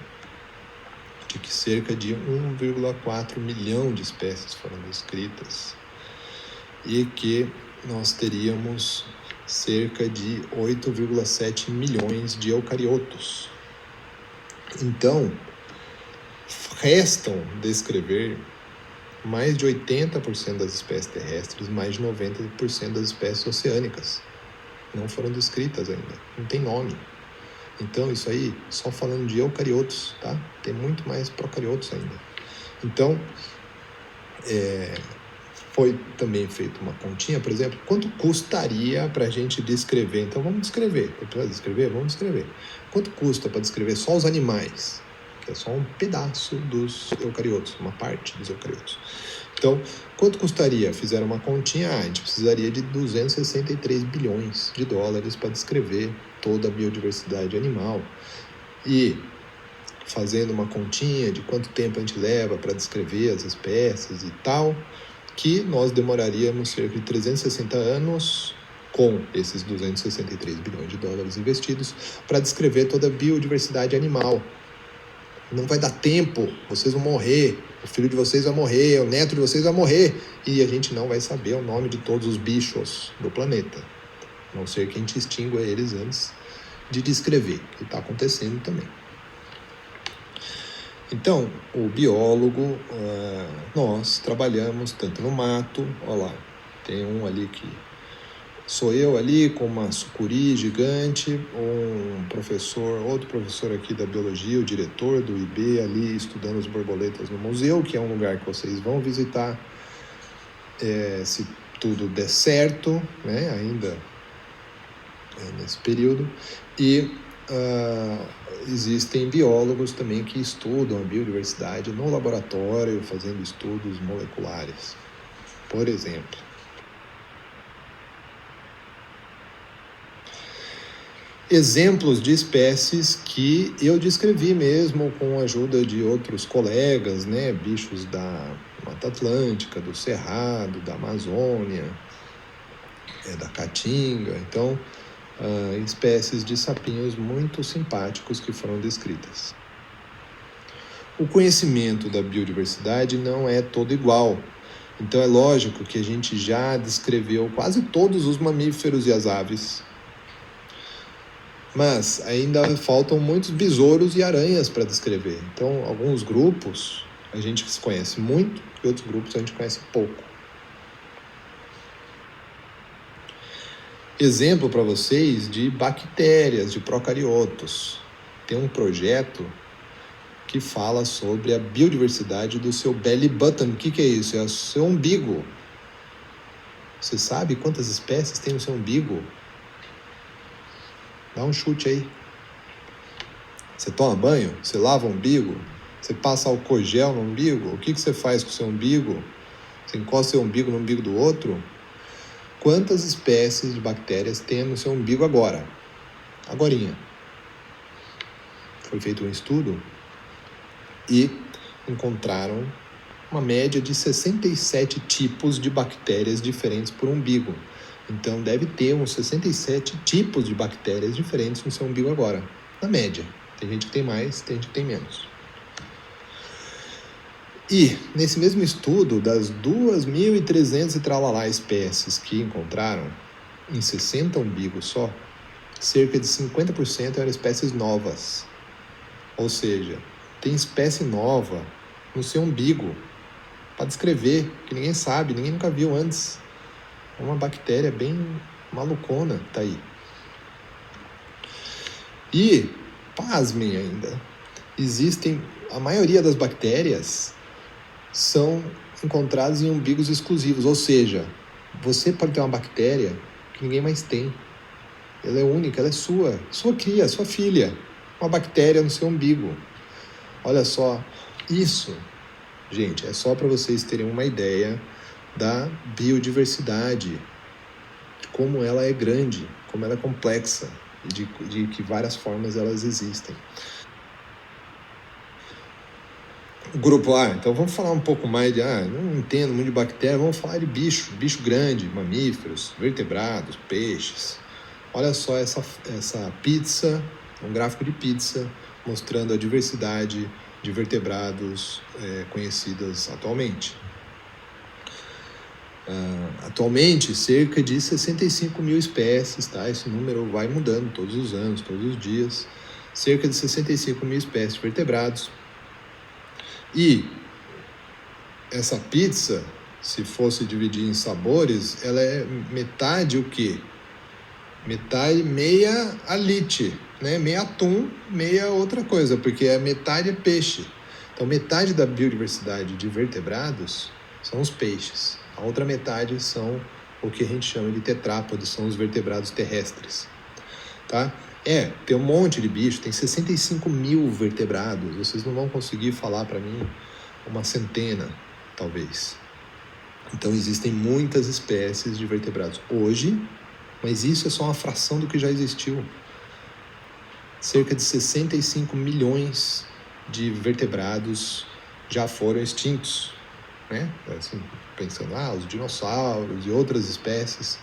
de que cerca de 1,4 milhão de espécies foram descritas e que nós teríamos cerca de 8,7 milhões de eucariotos. Então, restam descrever mais de 80% das espécies terrestres, mais de 90% das espécies oceânicas. Não foram descritas ainda, não tem nome. Então, isso aí, só falando de eucariotos, tá? Tem muito mais procariotos ainda. Então, foi também feita uma continha, por exemplo, quanto custaria para a gente descrever? Então, vamos descrever. Para descrever? Vamos descrever. Quanto custa para descrever só os animais? Que é só um pedaço dos eucariotos, uma parte dos eucariotos. Então, quanto custaria? Fizeram uma continha, a gente precisaria de 263 bilhões de dólares para descrever toda a biodiversidade animal. E fazendo uma continha de quanto tempo a gente leva para descrever as espécies e tal, que nós demoraríamos cerca de 360 anos com esses 263 bilhões de dólares investidos para descrever toda a biodiversidade animal. Não vai dar tempo, vocês vão morrer, o filho de vocês vai morrer, o neto de vocês vai morrer, e a gente não vai saber o nome de todos os bichos do planeta, a não ser que a gente extingua eles antes de descrever, que está acontecendo também. Então, o biólogo, nós trabalhamos tanto no mato, olha lá, tem um ali que sou eu ali com uma sucuri gigante, outro professor aqui da biologia, o diretor do IB ali estudando as borboletas no museu, que é um lugar que vocês vão visitar se tudo der certo, né, ainda nesse período. E existem biólogos também que estudam a biodiversidade no laboratório, fazendo estudos moleculares, por exemplo. Exemplos de espécies que eu descrevi mesmo com a ajuda de outros colegas, né? Bichos da Mata Atlântica, do Cerrado, da Amazônia, da Caatinga. Então, espécies de sapinhos muito simpáticos que foram descritas. O conhecimento da biodiversidade não é todo igual. Então, é lógico que a gente já descreveu quase todos os mamíferos e as aves, mas ainda faltam muitos besouros e aranhas para descrever. Então, alguns grupos a gente conhece muito e outros grupos a gente conhece pouco. Exemplo para vocês de bactérias, de procariotos. Tem um projeto que fala sobre a biodiversidade do seu belly button. O que é isso? É o seu umbigo. Você sabe quantas espécies tem no seu umbigo? Dá um chute aí. Você toma banho? Você lava o umbigo? Você passa álcool gel no umbigo? O que você faz com o seu umbigo? Você encosta seu umbigo no umbigo do outro? Quantas espécies de bactérias tem no seu umbigo agora? Agorinha. Foi feito um estudo e encontraram uma média de 67 tipos de bactérias diferentes por umbigo. Então, deve ter uns 67 tipos de bactérias diferentes no seu umbigo agora, na média. Tem gente que tem mais, tem gente que tem menos. E, nesse mesmo estudo, das 2.300 e tralalá espécies que encontraram, em 60 umbigos só, cerca de 50% eram espécies novas. Ou seja, tem espécie nova no seu umbigo, para descrever, que ninguém sabe, ninguém nunca viu antes. Uma bactéria bem malucona, tá aí. E, pasmem ainda, a maioria das bactérias são encontradas em umbigos exclusivos, ou seja, você pode ter uma bactéria que ninguém mais tem. ela é única, ela é sua cria, sua filha, uma bactéria no seu umbigo. Olha só, isso, gente, é só para vocês terem uma ideia da biodiversidade, de como ela é grande, como ela é complexa, e de que várias formas elas existem. Grupo A, então vamos falar um pouco mais de, não entendo muito de bactéria, vamos falar de bicho grande, mamíferos, vertebrados, peixes. Olha só essa pizza, um gráfico de pizza, mostrando a diversidade de vertebrados conhecidas atualmente. Atualmente, cerca de 65 mil espécies, tá? Esse número vai mudando todos os anos, todos os dias. Cerca de 65 mil espécies de vertebrados. E essa pizza, se fosse dividir em sabores, ela é metade o quê? Metade, meia alite, né? Meia atum, meia outra coisa, porque a metade é peixe. Então, metade da biodiversidade de vertebrados são os peixes. A outra metade são o que a gente chama de tetrápodes, são os vertebrados terrestres. Tá? Tem um monte de bicho, tem 65 mil vertebrados. Vocês não vão conseguir falar para mim uma centena, talvez. Então, existem muitas espécies de vertebrados hoje, mas isso é só uma fração do que já existiu. Cerca de 65 milhões de vertebrados já foram extintos, né? Assim, pensando, os dinossauros e outras espécies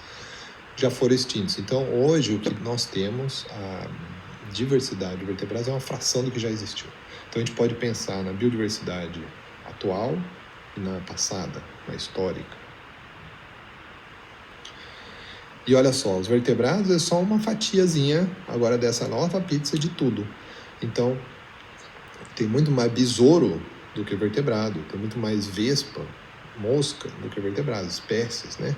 já foram extintos. Então, hoje, o que nós temos, a diversidade de vertebrados é uma fração do que já existiu. Então, a gente pode pensar na biodiversidade atual e na passada, na histórica. E olha só, os vertebrados é só uma fatiazinha agora dessa nova pizza de tudo. Então, tem muito mais besouro do que vertebrado, tem muito mais vespa, mosca do que vertebrados, espécies, né?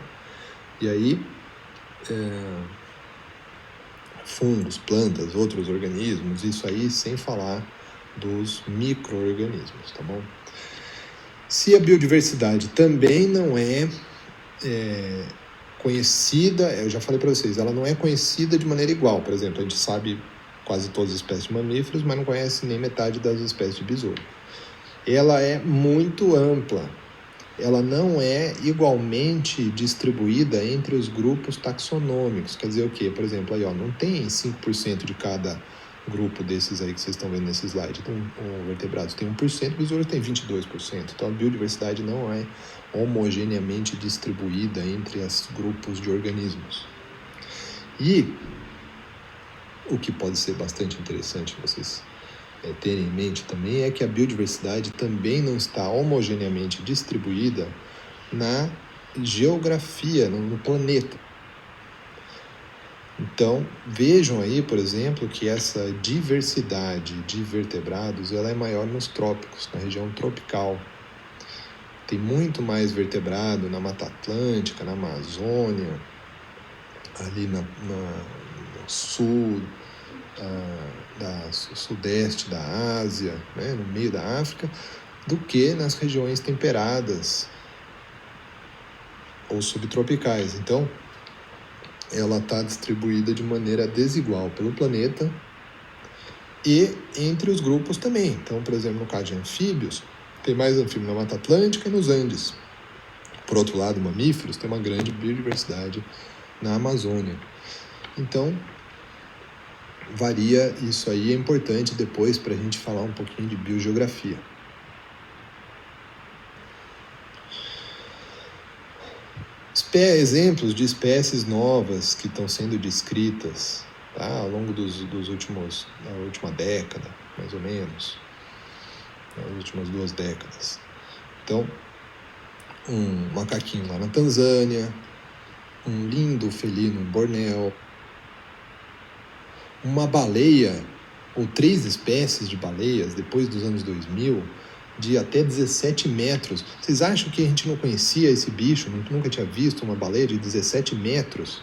E aí, fungos, plantas, outros organismos, isso aí sem falar dos micro-organismos, tá bom? Se a biodiversidade também não é conhecida, eu já falei para vocês, ela não é conhecida de maneira igual. Por exemplo, a gente sabe quase todas as espécies de mamíferos, mas não conhece nem metade das espécies de besouro. Ela é muito ampla. Ela não é igualmente distribuída entre os grupos taxonômicos. Quer dizer o quê? Por exemplo, aí, não tem 5% de cada grupo desses aí que vocês estão vendo nesse slide. Então, vertebrados tem 1%, besouros tem 22%. Então, a biodiversidade não é homogeneamente distribuída entre os grupos de organismos. E o que pode ser bastante interessante vocês terem em mente também é que a biodiversidade também não está homogeneamente distribuída na geografia, no planeta. Então, vejam aí, por exemplo, que essa diversidade de vertebrados ela é maior nos trópicos, na região tropical. Tem muito mais vertebrado na Mata Atlântica, na Amazônia, ali no sul, sudeste da Ásia, né, no meio da África, do que nas regiões temperadas ou subtropicais. Então, ela está distribuída de maneira desigual pelo planeta e entre os grupos também. Então, por exemplo, no caso de anfíbios, tem mais anfíbios na Mata Atlântica e nos Andes. Por outro lado, mamíferos, tem uma grande biodiversidade na Amazônia. Então, varia isso aí, é importante depois para a gente falar um pouquinho de biogeografia. Exemplos de espécies novas que estão sendo descritas, tá, ao longo da última década, mais ou menos, nas últimas 2 décadas. Então, um macaquinho lá na Tanzânia, um lindo felino em Bornéu, uma baleia, ou 3 espécies de baleias, depois dos anos 2000, de até 17 metros. Vocês acham que a gente não conhecia esse bicho? Nunca tinha visto uma baleia de 17 metros?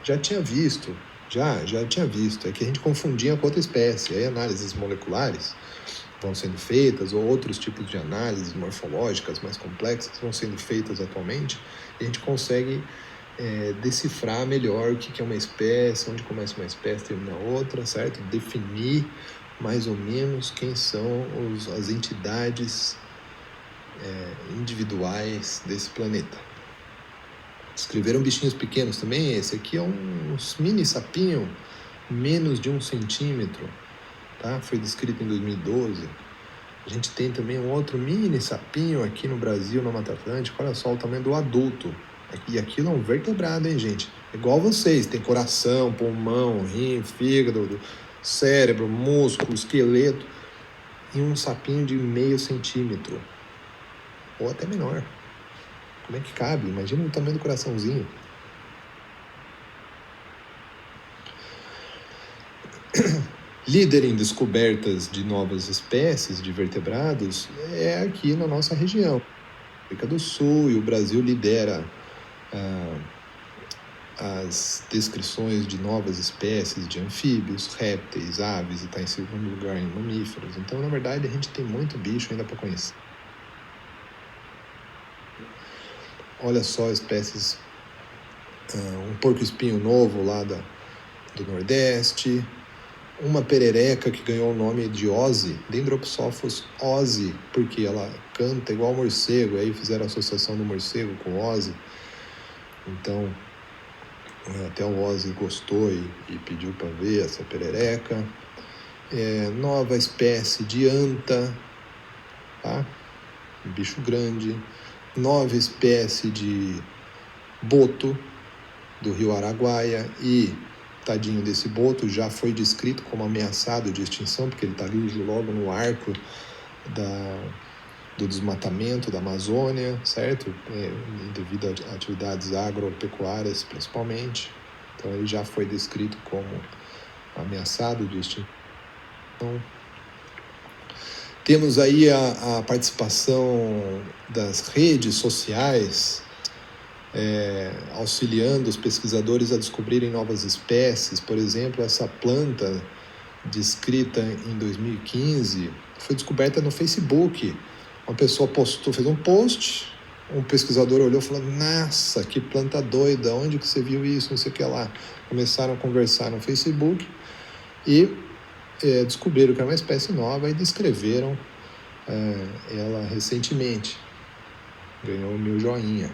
Já tinha visto, já tinha visto. É que a gente confundia com outra espécie. Aí análises moleculares vão sendo feitas, ou outros tipos de análises morfológicas mais complexas vão sendo feitas atualmente, e a gente consegue decifrar melhor o que é uma espécie, onde começa uma espécie e termina outra, certo? Definir mais ou menos quem são as entidades individuais desse planeta. Descreveram bichinhos pequenos também. Esse aqui é um mini sapinho, menos de 1 centímetro, tá? Foi descrito em 2012. A gente tem também um outro mini sapinho aqui no Brasil, na Mata Atlântica. Olha só o tamanho do adulto. E aquilo é um vertebrado, hein, gente? Igual vocês, tem coração, pulmão, rim, fígado, cérebro, músculo, esqueleto. E um sapinho de 0,5 centímetro. Ou até menor. Como é que cabe? Imagina o tamanho do coraçãozinho. Líder em descobertas de novas espécies de vertebrados é aqui na nossa região, América do Sul, e o Brasil lidera as descrições de novas espécies de anfíbios, répteis, aves, e está em segundo lugar em mamíferos. Então, na verdade, a gente tem muito bicho ainda para conhecer. Olha só espécies, um porco-espinho novo lá do Nordeste, uma perereca que ganhou o nome de Ozzy, Dendropsophos ozzy, porque ela canta igual morcego, aí fizeram a associação do morcego com Ozzy. Então, até o Ozzy gostou e pediu para ver essa perereca. Nova espécie de anta, tá? Um bicho grande. Nova espécie de boto do rio Araguaia, e tadinho desse boto já foi descrito como ameaçado de extinção, porque ele está ali logo no arco do desmatamento da Amazônia, certo? Devido a atividades agropecuárias principalmente. Então ele já foi descrito como ameaçado de extinção. Temos aí a participação das redes sociais, auxiliando os pesquisadores a descobrirem novas espécies. Por exemplo, essa planta descrita em 2015 foi descoberta no Facebook. Uma pessoa fez um post, um pesquisador olhou e falou: nossa, que planta doida, onde que você viu isso, não sei o que lá. Começaram a conversar no Facebook e descobriram que era uma espécie nova e descreveram ela recentemente. Ganhou 1000 joinha.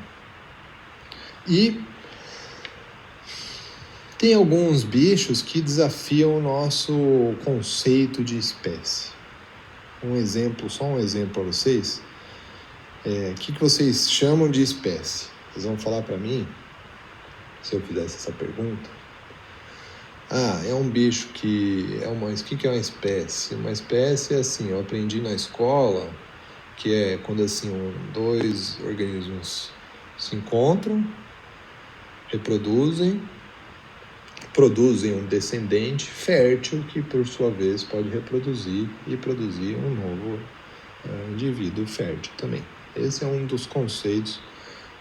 E tem alguns bichos que desafiam o nosso conceito de espécie. Só um exemplo para vocês. O que vocês chamam de espécie? Vocês vão falar para mim, se eu fizesse essa pergunta. É um bicho que o que é uma espécie? Uma espécie é assim, eu aprendi na escola, que é quando assim, dois organismos se encontram, reproduzem, produzem um descendente fértil que, por sua vez, pode reproduzir e produzir um novo indivíduo fértil também. Esse é um dos conceitos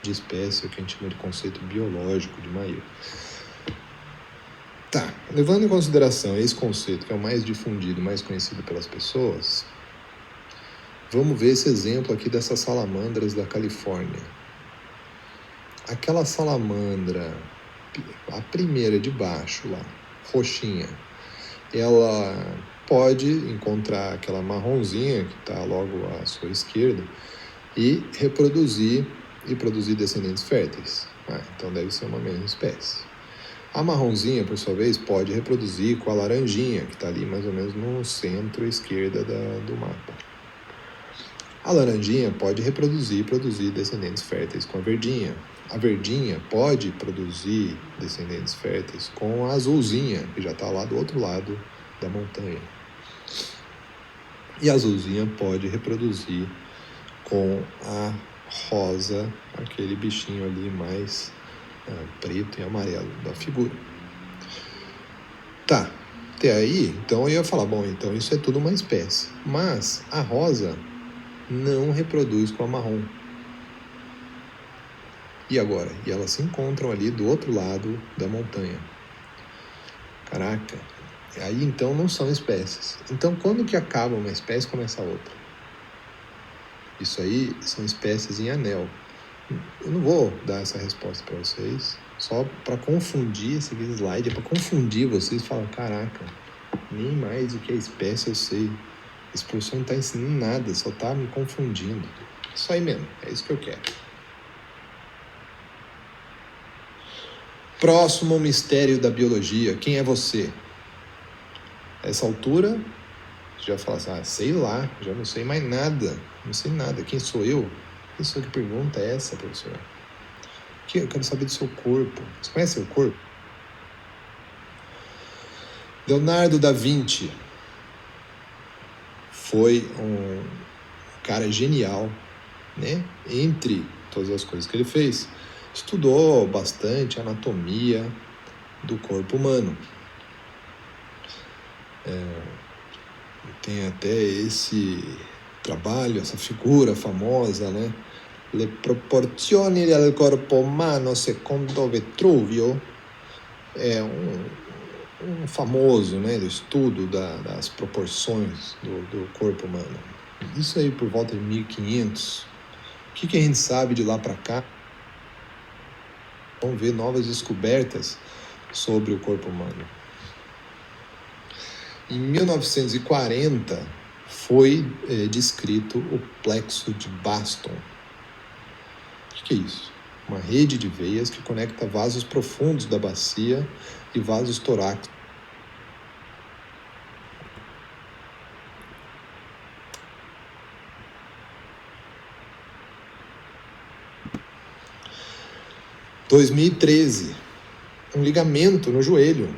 de espécie, o que a gente chama de conceito biológico de Mayr. Tá, levando em consideração esse conceito, que é o mais difundido, mais conhecido pelas pessoas, vamos ver esse exemplo aqui dessas salamandras da Califórnia. Aquela salamandra, a primeira de baixo lá, roxinha, ela pode encontrar aquela marronzinha que está logo à sua esquerda e reproduzir e produzir descendentes férteis. Então deve ser uma mesma espécie. A marronzinha, por sua vez, pode reproduzir com a laranjinha, que está ali mais ou menos no centro-esquerda do mapa. A laranjinha pode reproduzir e produzir descendentes férteis com a verdinha. A verdinha pode produzir descendentes férteis com a azulzinha, que já está lá do outro lado da montanha. E a azulzinha pode reproduzir com a rosa, aquele bichinho ali mais preto e amarelo da figura. Tá, até aí, então eu ia falar, bom, então isso é tudo uma espécie. Mas a rosa não reproduz com a marrom. E agora? E elas se encontram ali do outro lado da montanha. Caraca, aí então não são espécies. Então quando que acaba uma espécie e começa a outra? Isso aí são espécies em anel. Eu não vou dar essa resposta para vocês, Só para confundir esse slide, é para confundir vocês. Falam, caraca, nem mais o que é espécie eu sei. Esse professor não está ensinando nada, só está me confundindo. Isso aí mesmo, é isso que eu quero. Próximo mistério da biologia. Quem é você? A essa altura, você já fala assim, sei lá, já não sei mais nada. Não sei nada. Quem sou eu? Isso que pergunta é essa, professor? Eu quero saber do seu corpo. Você conhece seu corpo? Leonardo da Vinci foi um cara genial, né? Entre todas as coisas que ele fez, estudou bastante anatomia do corpo humano. Tem até esse trabalho, essa figura famosa, né? Le proporzioni del corpo umano secondo Vitruvio. É um famoso, né, do estudo das proporções do corpo humano. Isso aí por volta de 1500. O que a gente sabe de lá para cá? Vamos ver novas descobertas sobre o corpo humano. Em 1940 foi descrito o plexo de Baston. O que é isso? Uma rede de veias que conecta vasos profundos da bacia e vasos torácicos. Em 2013, um ligamento no joelho.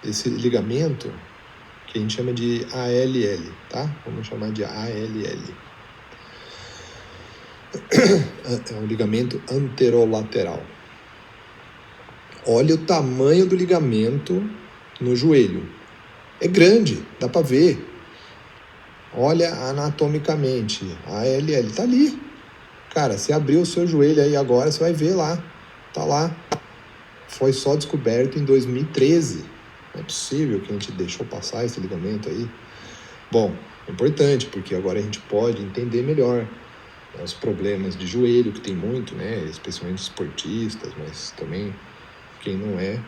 Esse ligamento que a gente chama de ALL, tá? Vamos chamar de ALL. É um ligamento anterolateral. Olha o tamanho do ligamento no joelho. É grande, dá para ver. Olha anatomicamente. A ALL tá ali. Cara, você abriu o seu joelho aí agora, você vai ver lá. Tá lá. Foi só descoberto em 2013. Não é possível que a gente deixou passar esse ligamento aí. Bom, é importante, porque agora a gente pode entender melhor os problemas de joelho, que tem muito, né? Especialmente esportistas, mas também quem não é,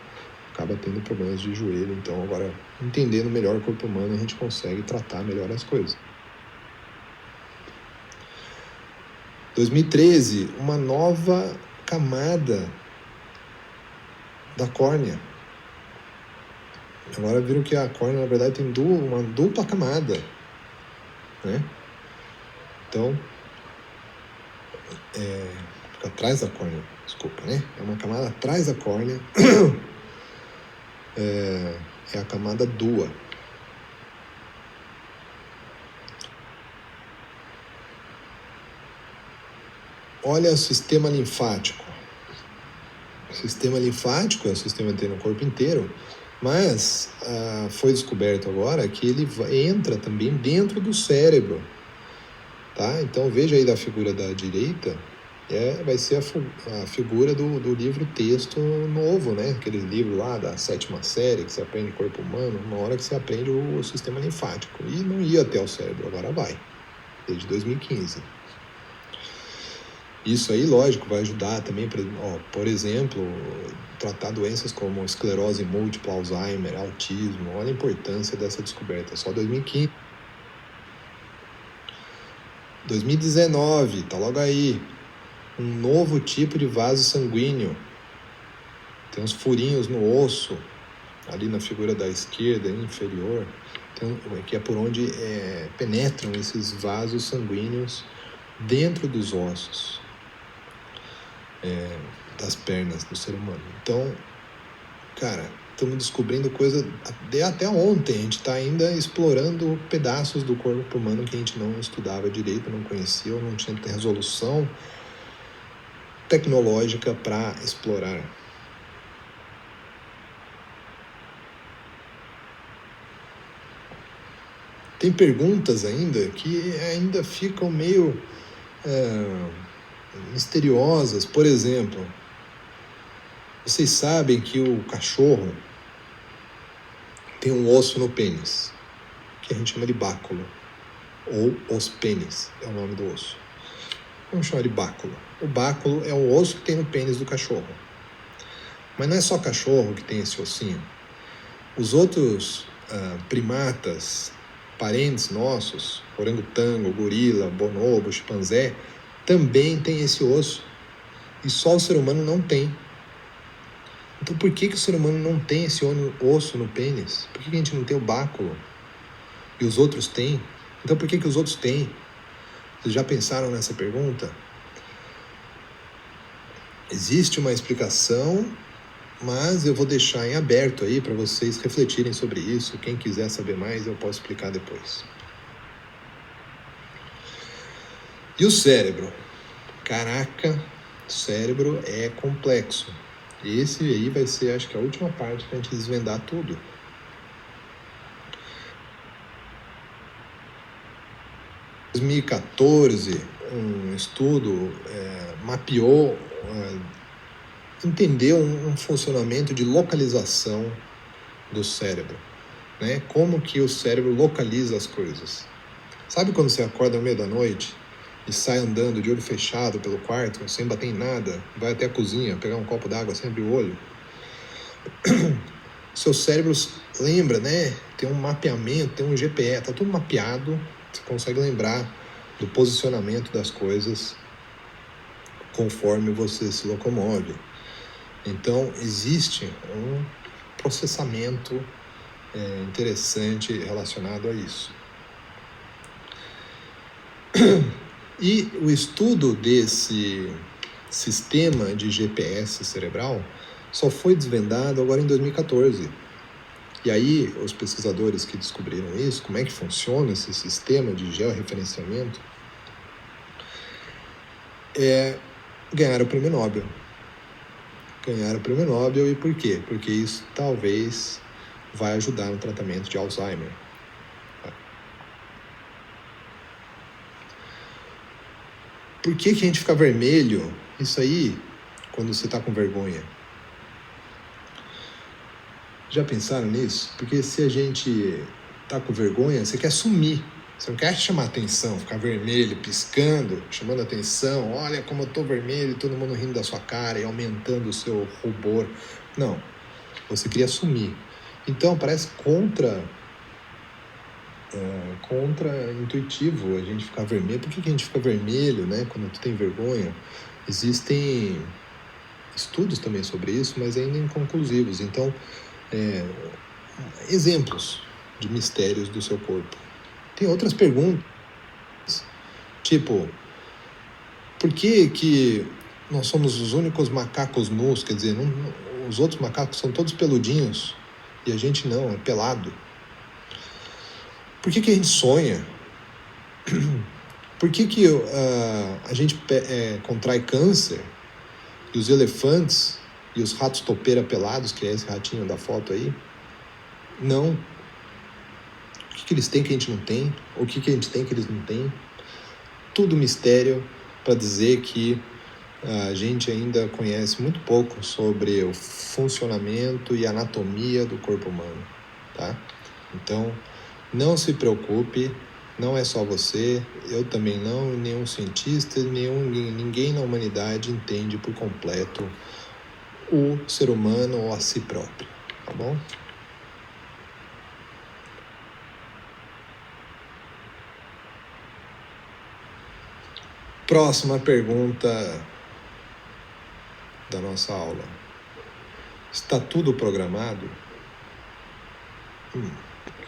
acaba tendo problemas de joelho. Então agora, entendendo melhor o corpo humano, a gente consegue tratar melhor as coisas. 2013, uma nova camada da córnea. Agora viram que a córnea, na verdade, tem uma dupla camada, né? Então, fica atrás da córnea, desculpa, né? É uma camada atrás da córnea, é a camada dua. Olha o sistema linfático. O sistema linfático é o sistema que tem no corpo inteiro, mas foi descoberto agora que ele entra também dentro do cérebro, tá? Então veja aí da figura da direita, vai ser a figura do livro texto novo, né? Aquele livro lá da 7ª série que você aprende corpo humano, uma hora que você aprende o sistema linfático. E não ia até o cérebro, agora vai, desde 2015. Isso aí, lógico, vai ajudar também, por exemplo, tratar doenças como esclerose múltipla, Alzheimer, autismo. Olha a importância dessa descoberta, só 2015. 2019, tá logo aí, um novo tipo de vaso sanguíneo. Tem uns furinhos no osso, ali na figura da esquerda, inferior, que é por onde penetram esses vasos sanguíneos dentro dos ossos. Das pernas do ser humano. Então, cara, estamos descobrindo coisa até ontem. A gente está ainda explorando pedaços do corpo humano que a gente não estudava direito, não conhecia, ou não tinha resolução tecnológica para explorar. Tem perguntas ainda que ainda ficam meio misteriosas. Por exemplo, vocês sabem que o cachorro tem um osso no pênis, que a gente chama de báculo, ou os pênis, é o nome do osso. Vamos chamar de báculo. O báculo é o osso que tem no pênis do cachorro. Mas não é só cachorro que tem esse ossinho. Os outros primatas, parentes nossos, orangotango, gorila, bonobo, chimpanzé, também tem esse osso. E só o ser humano não tem. Então por que o ser humano não tem esse osso no pênis? Por que a gente não tem o báculo? E os outros têm? Então por que os outros têm? Vocês já pensaram nessa pergunta? Existe uma explicação, mas eu vou deixar em aberto aí para vocês refletirem sobre isso. Quem quiser saber mais, eu posso explicar depois. E o cérebro? Caraca, o cérebro é complexo. Esse aí vai ser, acho que, a última parte para a gente desvendar tudo. Em 2014, um estudo mapeou, entendeu um funcionamento de localização do cérebro, né? Como que o cérebro localiza as coisas. Sabe quando você acorda no meio da noite e sai andando de olho fechado pelo quarto, sem bater em nada, vai até a cozinha, pegar um copo d'água, sem abrir o olho? Seu cérebro lembra, né? Tem um mapeamento, tem um GPS, tá tudo mapeado, você consegue lembrar do posicionamento das coisas conforme você se locomove. Então, existe um processamento interessante relacionado a isso. E o estudo desse sistema de GPS cerebral só foi desvendado agora em 2014. E aí, os pesquisadores que descobriram isso, como é que funciona esse sistema de georreferenciamento, ganharam o prêmio Nobel. Ganharam o prêmio Nobel, e por quê? Porque isso talvez vai ajudar no tratamento de Alzheimer. Por que a gente fica vermelho? Isso aí, quando você está com vergonha. Já pensaram nisso? Porque se a gente está com vergonha, você quer sumir. Você não quer chamar atenção, ficar vermelho, piscando, chamando atenção. Olha como eu estou vermelho, todo mundo rindo da sua cara e aumentando o seu rubor. Não, você queria sumir. Então parece contra-intuitivo a gente ficar vermelho. Por que a gente fica vermelho, né, quando tu tem vergonha? Existem estudos também sobre isso, mas ainda inconclusivos. Então, exemplos de mistérios do seu corpo. Tem outras perguntas, tipo, por que nós somos os únicos macacos nus? Quer dizer, os outros macacos são todos peludinhos e a gente não, é pelado. Por que a gente sonha? Por que a gente contrai câncer e os elefantes e os ratos topeira pelados, que é esse ratinho da foto aí, não? O que eles têm que a gente não tem? O que a gente tem que eles não têm? Tudo mistério para dizer que a gente ainda conhece muito pouco sobre o funcionamento e anatomia do corpo humano, tá? Então, não se preocupe, não é só você, eu também não, nenhum cientista, ninguém na humanidade entende por completo o ser humano ou a si próprio, tá bom? Próxima pergunta da nossa aula. Está tudo programado? O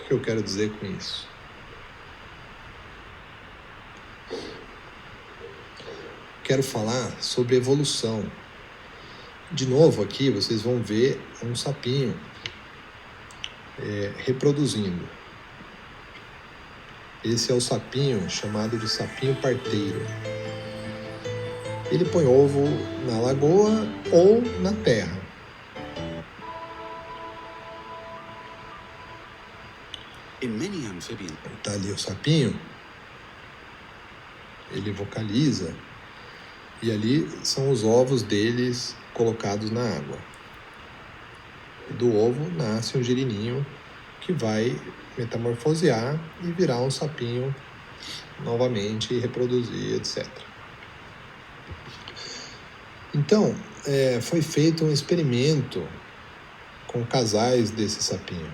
que eu quero dizer com isso? Quero falar sobre evolução. De novo aqui vocês vão ver um sapinho reproduzindo. Esse é o sapinho chamado de sapinho parteiro. Ele põe ovo na lagoa ou na terra. Tá ali o sapinho, ele vocaliza, e ali são os ovos deles colocados na água. E do ovo nasce um girininho que vai metamorfosear e virar um sapinho novamente e reproduzir, etc. Então, foi feito um experimento com casais desse sapinho.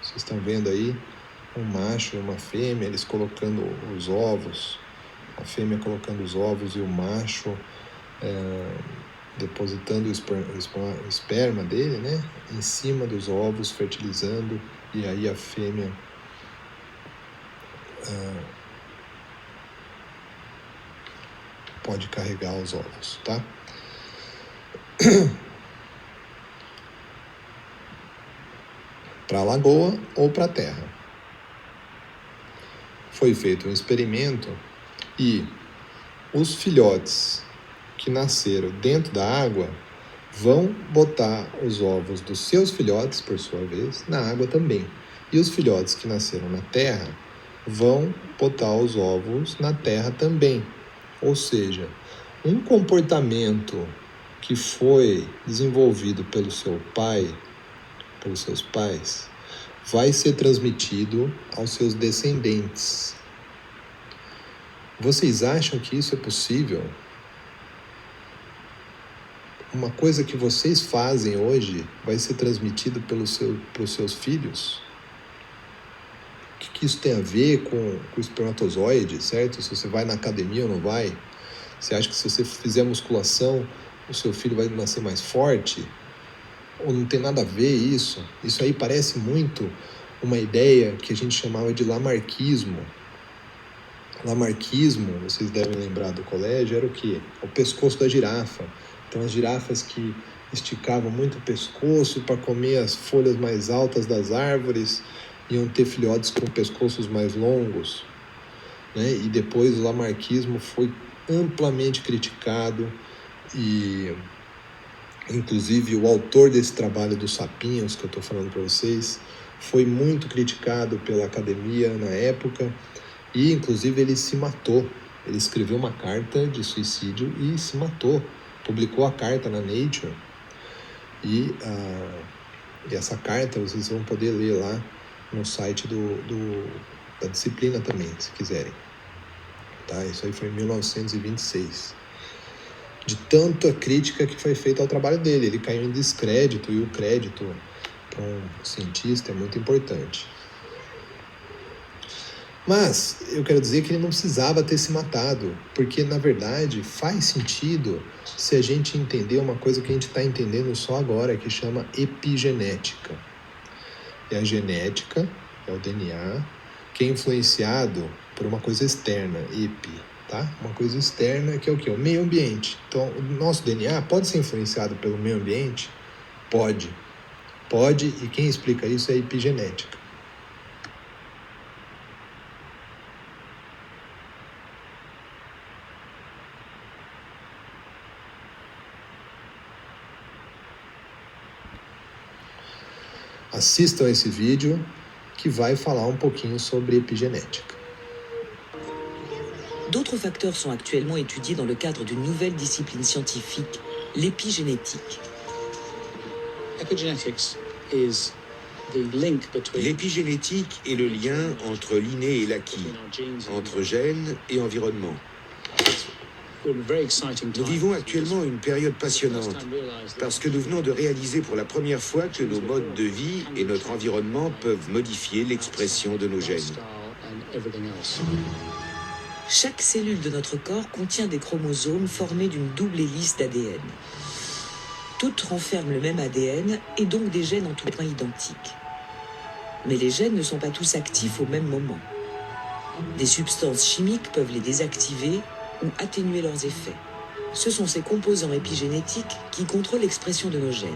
Vocês estão vendo aí um macho e uma fêmea, eles colocando os ovos, a fêmea colocando os ovos e o macho depositando o esperma dele, né, em cima dos ovos, fertilizando, e aí a fêmea pode carregar os ovos, tá? Para a lagoa ou para a terra. Foi feito um experimento e os filhotes que nasceram dentro da água vão botar os ovos dos seus filhotes, por sua vez, na água também. E os filhotes que nasceram na terra vão botar os ovos na terra também. Ou seja, um comportamento que foi desenvolvido pelo seu pai, pelos seus pais, vai ser transmitido aos seus descendentes. Vocês acham que isso é possível? Uma coisa que vocês fazem hoje vai ser transmitido para os seus filhos? O que isso tem a ver com o espermatozoide, certo? Se você vai na academia ou não vai? Você acha que se você fizer musculação, o seu filho vai nascer mais forte? Ou não tem nada a ver isso? Isso aí parece muito uma ideia que a gente chamava de lamarquismo. Lamarquismo, vocês devem lembrar do colégio, era o quê? O pescoço da girafa. Então as girafas que esticavam muito o pescoço para comer as folhas mais altas das árvores iam ter filhotes com pescoços mais longos, né? E depois o lamarquismo foi amplamente criticado e inclusive o autor desse trabalho dos sapinhos que eu estou falando para vocês foi muito criticado pela academia na época e inclusive ele se matou. Ele escreveu uma carta de suicídio e se matou. Publicou a carta na Nature e essa carta vocês vão poder ler lá no site da disciplina também, se quiserem. Tá? Isso aí foi em 1926. De tanta crítica que foi feita ao trabalho dele. Ele caiu em descrédito e o crédito para um cientista é muito importante. Mas eu quero dizer que ele não precisava ter se matado, porque na verdade faz sentido se a gente entender uma coisa que a gente está entendendo só agora, que chama epigenética. E a genética é o DNA, que é influenciado por uma coisa externa, epi, tá? Uma coisa externa que é o quê? O meio ambiente. Então, o nosso DNA pode ser influenciado pelo meio ambiente? Pode. Pode, e quem explica isso é a epigenética. Assistam esse vídeo que vai falar um pouquinho sobre epigenética. D'autres facteurs sont actuellement étudiés dans le cadre d'une nouvelle discipline scientifique, l'épigénétique. Epigenetics is the link between L'épigénétique est le lien entre l'inné et l'acquis, entre gènes et environnement. Nous vivons actuellement une période passionnante parce que nous venons de réaliser pour la première fois que nos modes de vie et notre environnement peuvent modifier l'expression de nos gènes. Chaque cellule de notre corps contient des chromosomes formés d'une double hélice d'ADN. Toutes renferment le même ADN et donc des gènes en tout point identiques. Mais les gènes ne sont pas tous actifs au même moment. Des substances chimiques peuvent les désactiver ou atténuer leurs effets. Ce sont ces composants épigénétiques qui contrôlent l'expression de nos gènes.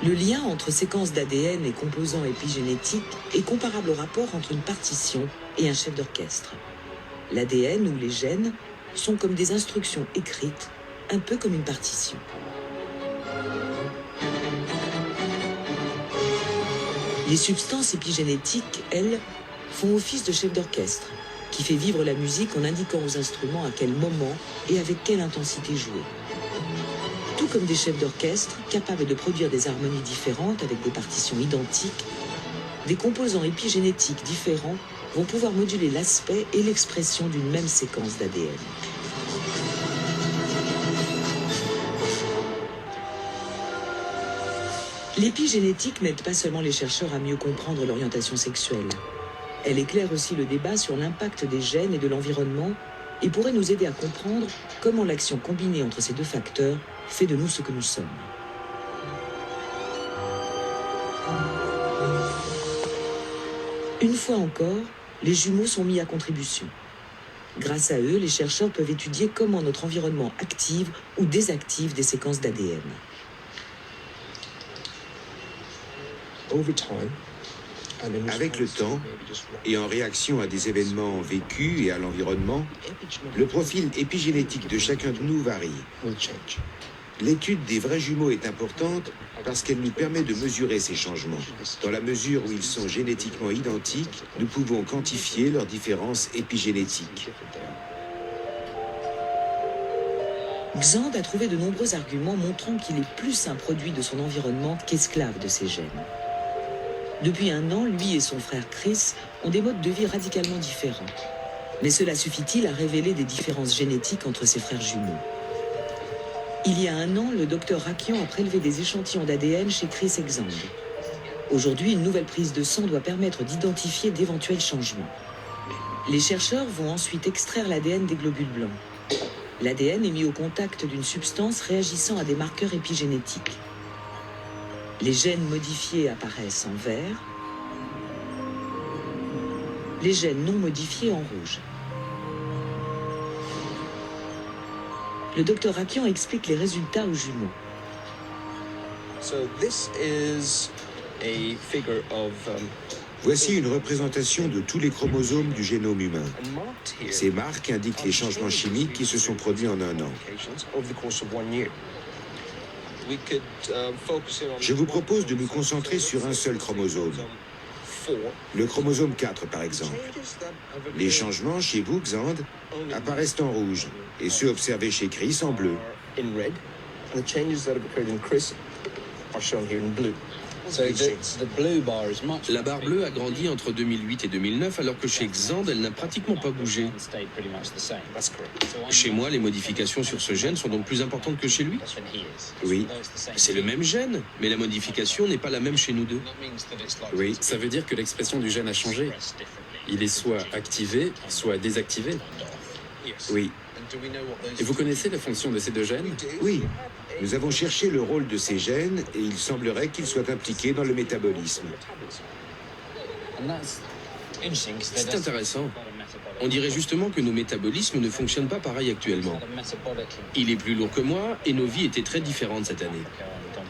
Le lien entre séquences d'ADN et composants épigénétiques est comparable au rapport entre une partition et un chef d'orchestre. L'ADN ou les gènes sont comme des instructions écrites, un peu comme une partition. Les substances épigénétiques, elles, font office de chef d'orchestre, qui fait vivre la musique en indiquant aux instruments à quel moment et avec quelle intensité jouer. Tout comme des chefs d'orchestre capables de produire des harmonies différentes avec des partitions identiques, des composants épigénétiques différents vont pouvoir moduler l'aspect et l'expression d'une même séquence d'ADN. L'épigénétique n'aide pas seulement les chercheurs à mieux comprendre l'orientation sexuelle. Elle éclaire aussi le débat sur l'impact des gènes et de l'environnement et pourrait nous aider à comprendre comment l'action combinée entre ces deux facteurs fait de nous ce que nous sommes. Une fois encore, les jumeaux sont mis à contribution. Grâce à eux, les chercheurs peuvent étudier comment notre environnement active ou désactive des séquences d'ADN. Avec le temps, et en réaction à des événements vécus et à l'environnement, le profil épigénétique de chacun de nous varie. L'étude des vrais jumeaux est importante parce qu'elle nous permet de mesurer ces changements. Dans la mesure où ils sont génétiquement identiques, nous pouvons quantifier leurs différences épigénétiques. Xand a trouvé de nombreux arguments montrant qu'il est plus un produit de son environnement qu'esclave de ses gènes. Depuis un an, lui et son frère Chris ont des modes de vie radicalement différents. Mais cela suffit-il à révéler des différences génétiques entre ses frères jumeaux? Il y a un an, le docteur Rakian a prélevé des échantillons d'ADN chez Chris et Xand. Aujourd'hui, une nouvelle prise de sang doit permettre d'identifier d'éventuels changements. Les chercheurs vont ensuite extraire l'ADN des globules blancs. L'ADN est mis au contact d'une substance réagissant à des marqueurs épigénétiques. Les gènes modifiés apparaissent en vert, les gènes non modifiés en rouge. Le docteur Rakian explique les résultats aux jumeaux. Voici une représentation de tous les chromosomes du génome humain. Ces marques indiquent les changements chimiques qui se sont produits en un an. Je vous propose de nous concentrer sur un seul chromosome. Le chromosome 4, par exemple. Les changements chez vous, Xand, apparaissent en rouge, et ceux observés chez Chris en bleu. La barre bleue a grandi entre 2008 et 2009, alors que chez Xand, elle n'a pratiquement pas bougé. Chez moi, les modifications sur ce gène sont donc plus importantes que chez lui? Oui. C'est le même gène, mais la modification n'est pas la même chez nous deux. Oui. Ça veut dire que l'expression du gène a changé. Il est soit activé, soit désactivé. Oui. Et vous connaissez la fonction de ces deux gènes? Oui. Nous avons cherché le rôle de ces gènes et il semblerait qu'ils soient impliqués dans le métabolisme. C'est intéressant. On dirait justement que nos métabolismes ne fonctionnent pas pareil actuellement. Il est plus lourd que moi et nos vies étaient très différentes cette année.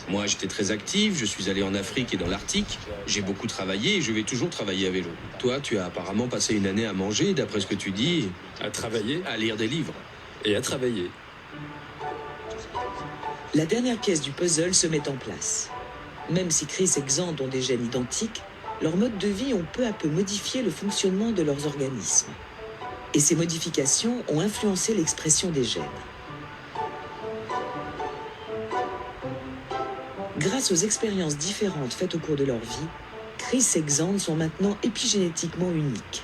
Moi, j'étais très actif, je suis allé en Afrique et dans l'Arctique, j'ai beaucoup travaillé et je vais toujours travailler à vélo. Toi, tu as apparemment passé une année à manger, d'après ce que tu dis, À travailler à lire des livres. et à travailler. La dernière pièce du puzzle se met en place. Même si Chris et Xand ont des gènes identiques, leurs modes de vie ont peu à peu modifié le fonctionnement de leurs organismes. Et ces modifications ont influencé l'expression des gènes. Grâce aux expériences différentes faites au cours de leur vie, Chris et Xand sont maintenant épigénétiquement uniques.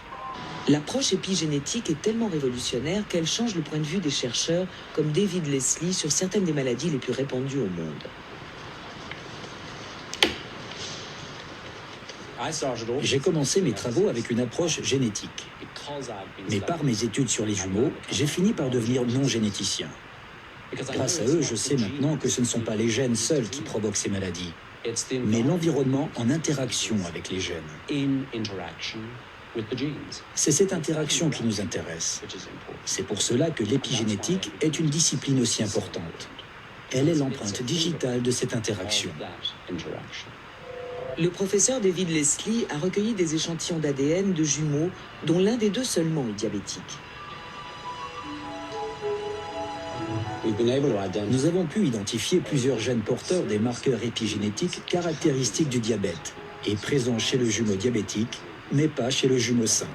L'approche épigénétique est tellement révolutionnaire qu'elle change le point de vue des chercheurs comme David Leslie sur certaines des maladies les plus répandues au monde. J'ai commencé mes travaux avec une approche génétique. Mais par mes études sur les jumeaux, j'ai fini par devenir non-généticien. Grâce à eux, je sais maintenant que ce ne sont pas les gènes seuls qui provoquent ces maladies, mais l'environnement en interaction avec les gènes. C'est cette interaction qui nous intéresse. C'est pour cela que l'épigénétique est une discipline aussi importante. Elle est l'empreinte digitale de cette interaction. Le professeur David Leslie a recueilli des échantillons d'ADN de jumeaux dont l'un des deux seulement est diabétique. Nous avons pu identifier plusieurs gènes porteurs des marqueurs épigénétiques caractéristiques du diabète et présents chez le jumeau diabétique, mais pas chez le jumeau sain.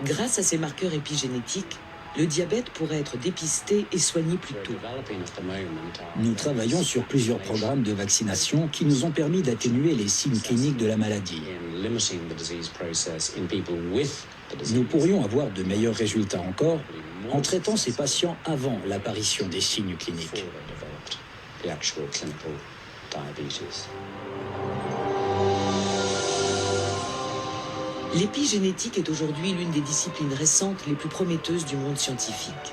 Grâce à ces marqueurs épigénétiques, le diabète pourrait être dépisté et soigné plus tôt. Nous travaillons sur plusieurs programmes de vaccination qui nous ont permis d'atténuer les signes cliniques de la maladie. Nous pourrions avoir de meilleurs résultats encore en traitant ces patients avant l'apparition des signes cliniques. L'épigénétique est aujourd'hui l'une des disciplines récentes les plus prometteuses du monde scientifique.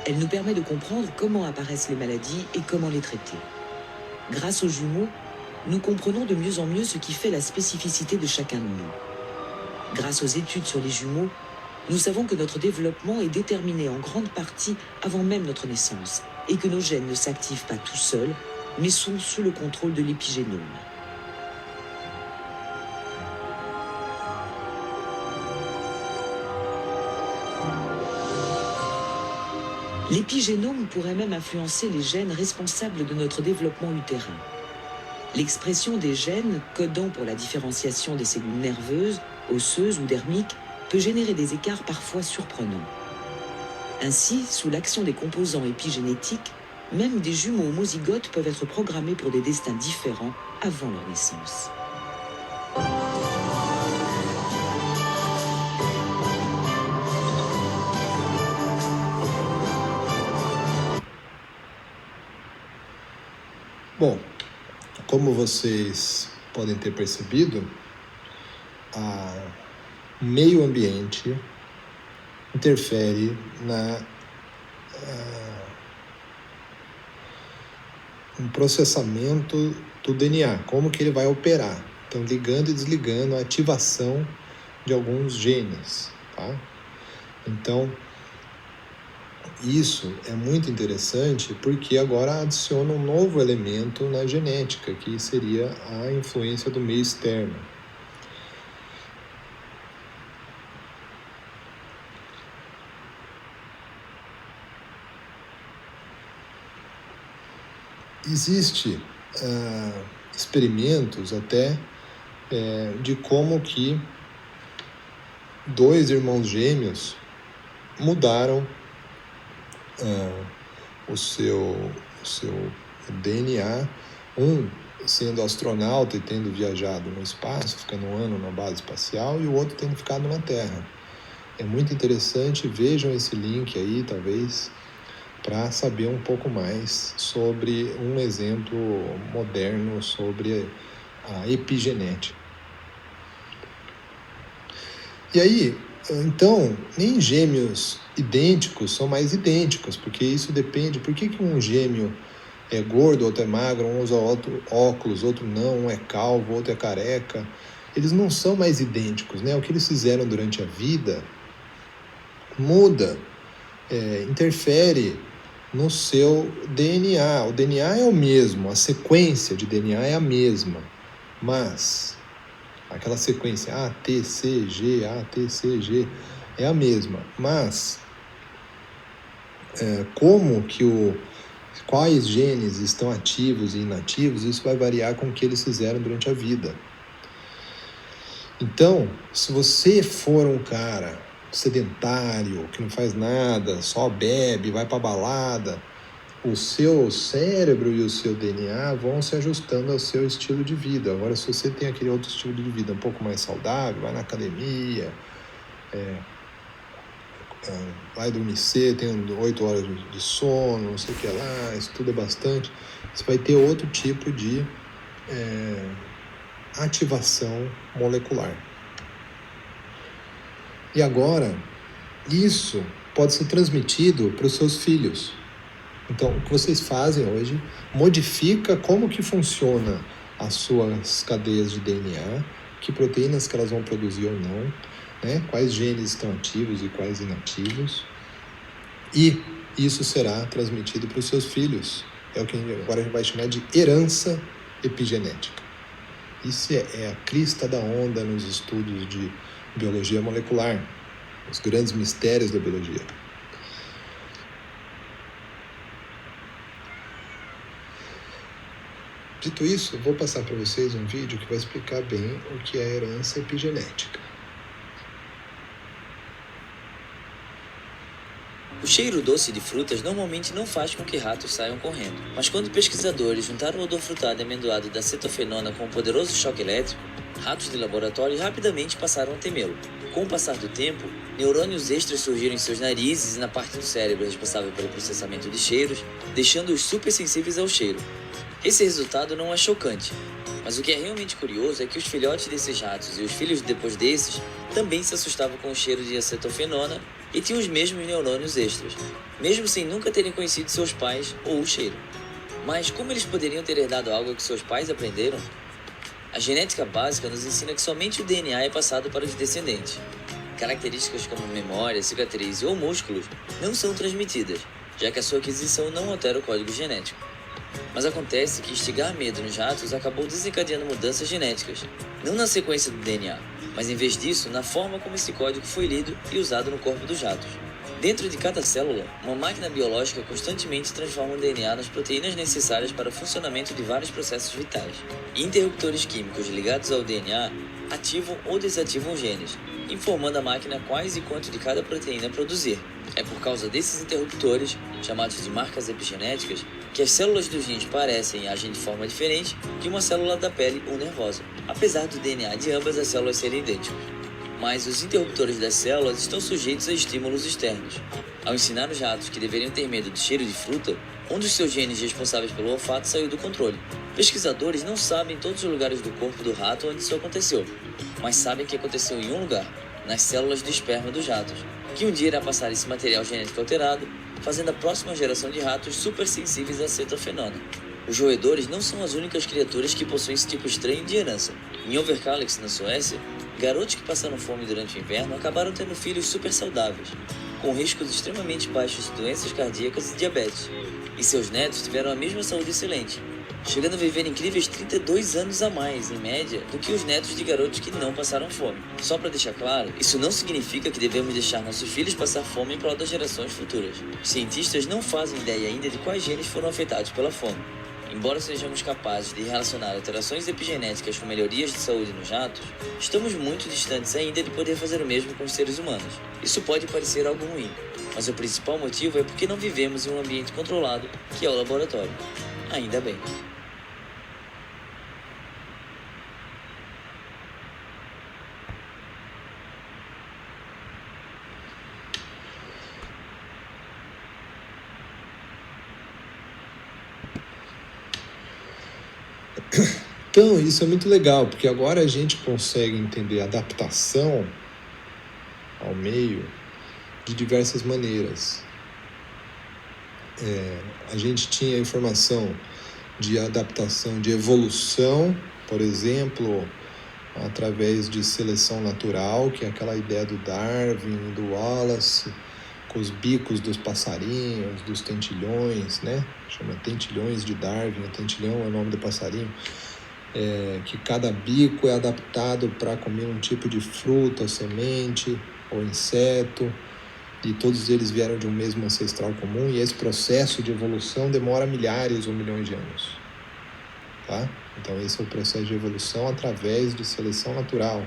Elle nous permet de comprendre comment apparaissent les maladies et comment les traiter. Grâce aux jumeaux, nous comprenons de mieux en mieux ce qui fait la spécificité de chacun de nous. Grâce aux études sur les jumeaux, nous savons que notre développement est déterminé en grande partie avant même notre naissance et que nos gènes ne s'activent pas tout seuls, mais sont sous le contrôle de l'épigénome. L'épigénome pourrait même influencer les gènes responsables de notre développement utérin. L'expression des gènes codant pour la différenciation des cellules nerveuses, osseuses ou dermiques peut générer des écarts parfois surprenants. Ainsi, sous l'action des composants épigénétiques, même des jumeaux homozygotes peuvent être programmés pour des destins différents avant leur naissance. Bom, como vocês podem ter percebido, o meio ambiente interfere no processamento do DNA, como que ele vai operar. Então, ligando e desligando a ativação de alguns genes, tá? Então, isso é muito interessante porque agora adiciona um novo elemento na genética, que seria a influência do meio externo. Existe experimentos até de como que dois irmãos gêmeos mudaram o seu DNA, um sendo astronauta e tendo viajado no espaço, ficando um ano na base espacial, e o outro tendo ficado na Terra. É muito interessante, vejam esse link aí, talvez, para saber um pouco mais sobre um exemplo moderno sobre a epigenética. E aí, então, nem gêmeos idênticos são mais idênticos, porque isso depende. Por que um gêmeo é gordo, outro é magro, um usa óculos, outro não, um é calvo, outro é careca? Eles não são mais idênticos, né? O que eles fizeram durante a vida muda, interfere no seu DNA. O DNA é o mesmo, a sequência de DNA é a mesma, mas aquela sequência A, T, C, G, A, T, C, G é a mesma, mas quais genes estão ativos e inativos, isso vai variar com o que eles fizeram durante a vida. Então, se você for um cara sedentário, que não faz nada, só bebe, vai pra balada, o seu cérebro e o seu DNA vão se ajustando ao seu estilo de vida. Agora, se você tem aquele outro estilo de vida um pouco mais saudável, vai na academia, vai dormir cedo, tem 8 horas de sono, não sei o que lá, estuda bastante, você vai ter outro tipo de ativação molecular. E agora, isso pode ser transmitido para os seus filhos. Então, o que vocês fazem hoje modifica como que funciona as suas cadeias de DNA, que proteínas que elas vão produzir ou não, né? Quais genes estão ativos e quais inativos. E isso será transmitido para os seus filhos. É o que agora a gente vai chamar de herança epigenética. Isso é a crista da onda nos estudos de biologia molecular, os grandes mistérios da biologia. Dito isso, eu vou passar para vocês um vídeo que vai explicar bem o que é a herança epigenética. O cheiro doce de frutas normalmente não faz com que ratos saiam correndo. Mas quando pesquisadores juntaram o odor frutado e amendoado da cetofenona com um poderoso choque elétrico, Ratos de laboratório rapidamente passaram a temê-lo. Com o passar do tempo, neurônios extras surgiram em seus narizes e na parte do cérebro responsável pelo processamento de cheiros, deixando-os super sensíveis ao cheiro. Esse resultado não é chocante, mas o que é realmente curioso é que os filhotes desses ratos e os filhos depois desses também se assustavam com o cheiro de acetofenona e tinham os mesmos neurônios extras, mesmo sem nunca terem conhecido seus pais ou o cheiro. Mas como eles poderiam ter herdado algo que seus pais aprenderam? A genética básica nos ensina que somente o DNA é passado para os descendentes. Características como memória, cicatriz ou músculos não são transmitidas, já que a sua aquisição não altera o código genético. Mas acontece que instigar medo nos ratos acabou desencadeando mudanças genéticas, não na sequência do DNA, mas em vez disso, na forma como esse código foi lido e usado no corpo dos ratos. Dentro de cada célula, uma máquina biológica constantemente transforma o DNA nas proteínas necessárias para o funcionamento de vários processos vitais. E interruptores químicos ligados ao DNA ativam ou desativam genes, informando a máquina quais e quanto de cada proteína produzir. É por causa desses interruptores, chamados de marcas epigenéticas, que as células dos rins parecem e agem de forma diferente de uma célula da pele ou nervosa, apesar do DNA de ambas as células serem idênticos. Mas os interruptores das células estão sujeitos a estímulos externos. Ao ensinar os ratos que deveriam ter medo do cheiro de fruta, um dos seus genes responsáveis pelo olfato saiu do controle. Pesquisadores não sabem todos os lugares do corpo do rato onde isso aconteceu, mas sabem que aconteceu em um lugar, nas células do esperma dos ratos, que um dia irá passar esse material genético alterado, fazendo a próxima geração de ratos supersensíveis à acetofenona. Os roedores não são as únicas criaturas que possuem esse tipo estranho de herança. Em Overkalix, na Suécia, garotos que passaram fome durante o inverno acabaram tendo filhos super saudáveis, com riscos extremamente baixos de doenças cardíacas e diabetes. E seus netos tiveram a mesma saúde excelente, chegando a viver incríveis 32 anos a mais, em média, do que os netos de garotos que não passaram fome. Só para deixar claro, isso não significa que devemos deixar nossos filhos passar fome em prol das gerações futuras. Os cientistas não fazem ideia ainda de quais genes foram afetados pela fome. Embora sejamos capazes de relacionar alterações epigenéticas com melhorias de saúde nos ratos, estamos muito distantes ainda de poder fazer o mesmo com os seres humanos. Isso pode parecer algo ruim, mas o principal motivo é porque não vivemos em um ambiente controlado, que é o laboratório. Ainda bem. Então, isso é muito legal, porque agora a gente consegue entender a adaptação ao meio de diversas maneiras. A gente tinha informação de adaptação, de evolução, por exemplo, através de seleção natural, que é aquela ideia do Darwin, do Wallace, com os bicos dos passarinhos, dos tentilhões, né? Chama tentilhões de Darwin, o tentilhão é o nome do passarinho. Que cada bico é adaptado para comer um tipo de fruta, ou semente, ou inseto, e todos eles vieram de um mesmo ancestral comum, e esse processo de evolução demora milhares ou milhões de anos. Tá? Então esse é o processo de evolução através de seleção natural.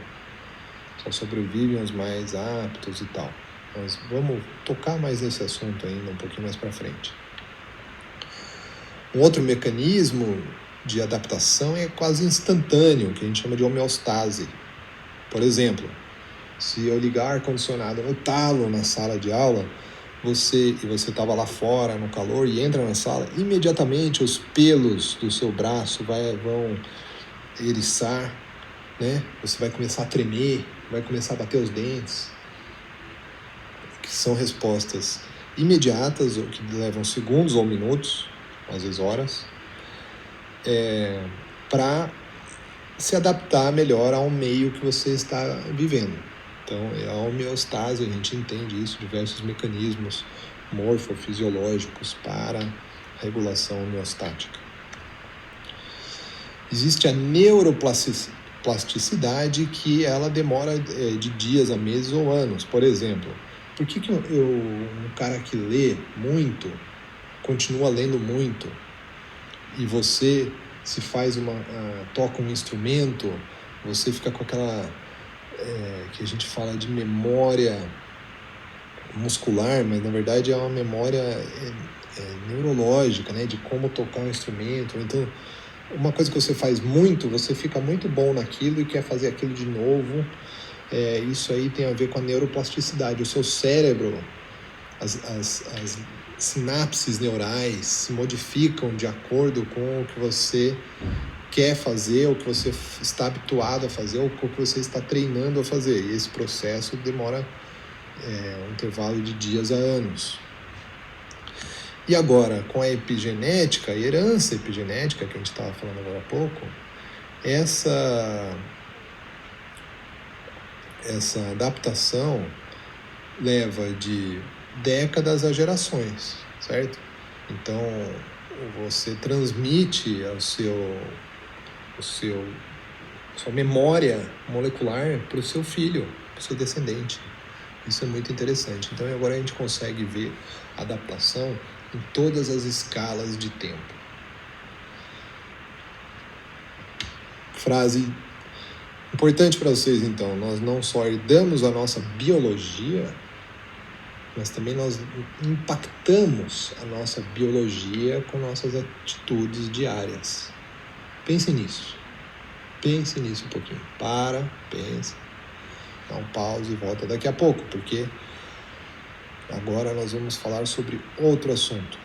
Só sobrevivem os mais aptos e tal. Mas vamos tocar mais nesse assunto ainda um pouquinho mais para frente. Um outro mecanismo de adaptação é quase instantâneo, que a gente chama de homeostase. Por exemplo, se eu ligar ar-condicionado no talo na sala de aula, você estava lá fora no calor e entra na sala, imediatamente os pelos do seu braço vão eriçar, né? Você vai começar a tremer, vai começar a bater os dentes, que são respostas imediatas, ou que levam segundos ou minutos, às vezes horas, para se adaptar melhor ao meio que você está vivendo. Então, a homeostase, a gente entende isso, diversos mecanismos morfofisiológicos para regulação homeostática. Existe a neuroplasticidade, que ela demora de dias a meses ou anos. Por exemplo, por que um cara que lê muito continua lendo muito, e você se faz toca um instrumento, você fica com aquela que a gente fala de memória muscular, mas na verdade é uma memória neurológica, né, de como tocar um instrumento. Então uma coisa que você faz muito, você fica muito bom naquilo e quer fazer aquilo de novo. Isso aí tem a ver com a neuroplasticidade. O seu cérebro, as sinapses neurais se modificam de acordo com o que você quer fazer, o que você está habituado a fazer, ou o que você está treinando a fazer. E esse processo demora um intervalo de dias a anos. E agora, com a epigenética, a herança epigenética, que a gente estava falando agora há pouco, essa adaptação leva de décadas a gerações, certo? Então, você transmite sua memória molecular para o seu filho, para o seu descendente. Isso é muito interessante. Então, agora a gente consegue ver a adaptação em todas as escalas de tempo. Frase importante para vocês, então. Nós não só herdamos a nossa biologia, mas também nós impactamos a nossa biologia com nossas atitudes diárias. Pense nisso. Pense nisso um pouquinho. Pense. Dá um pause e volta daqui a pouco, porque agora nós vamos falar sobre outro assunto.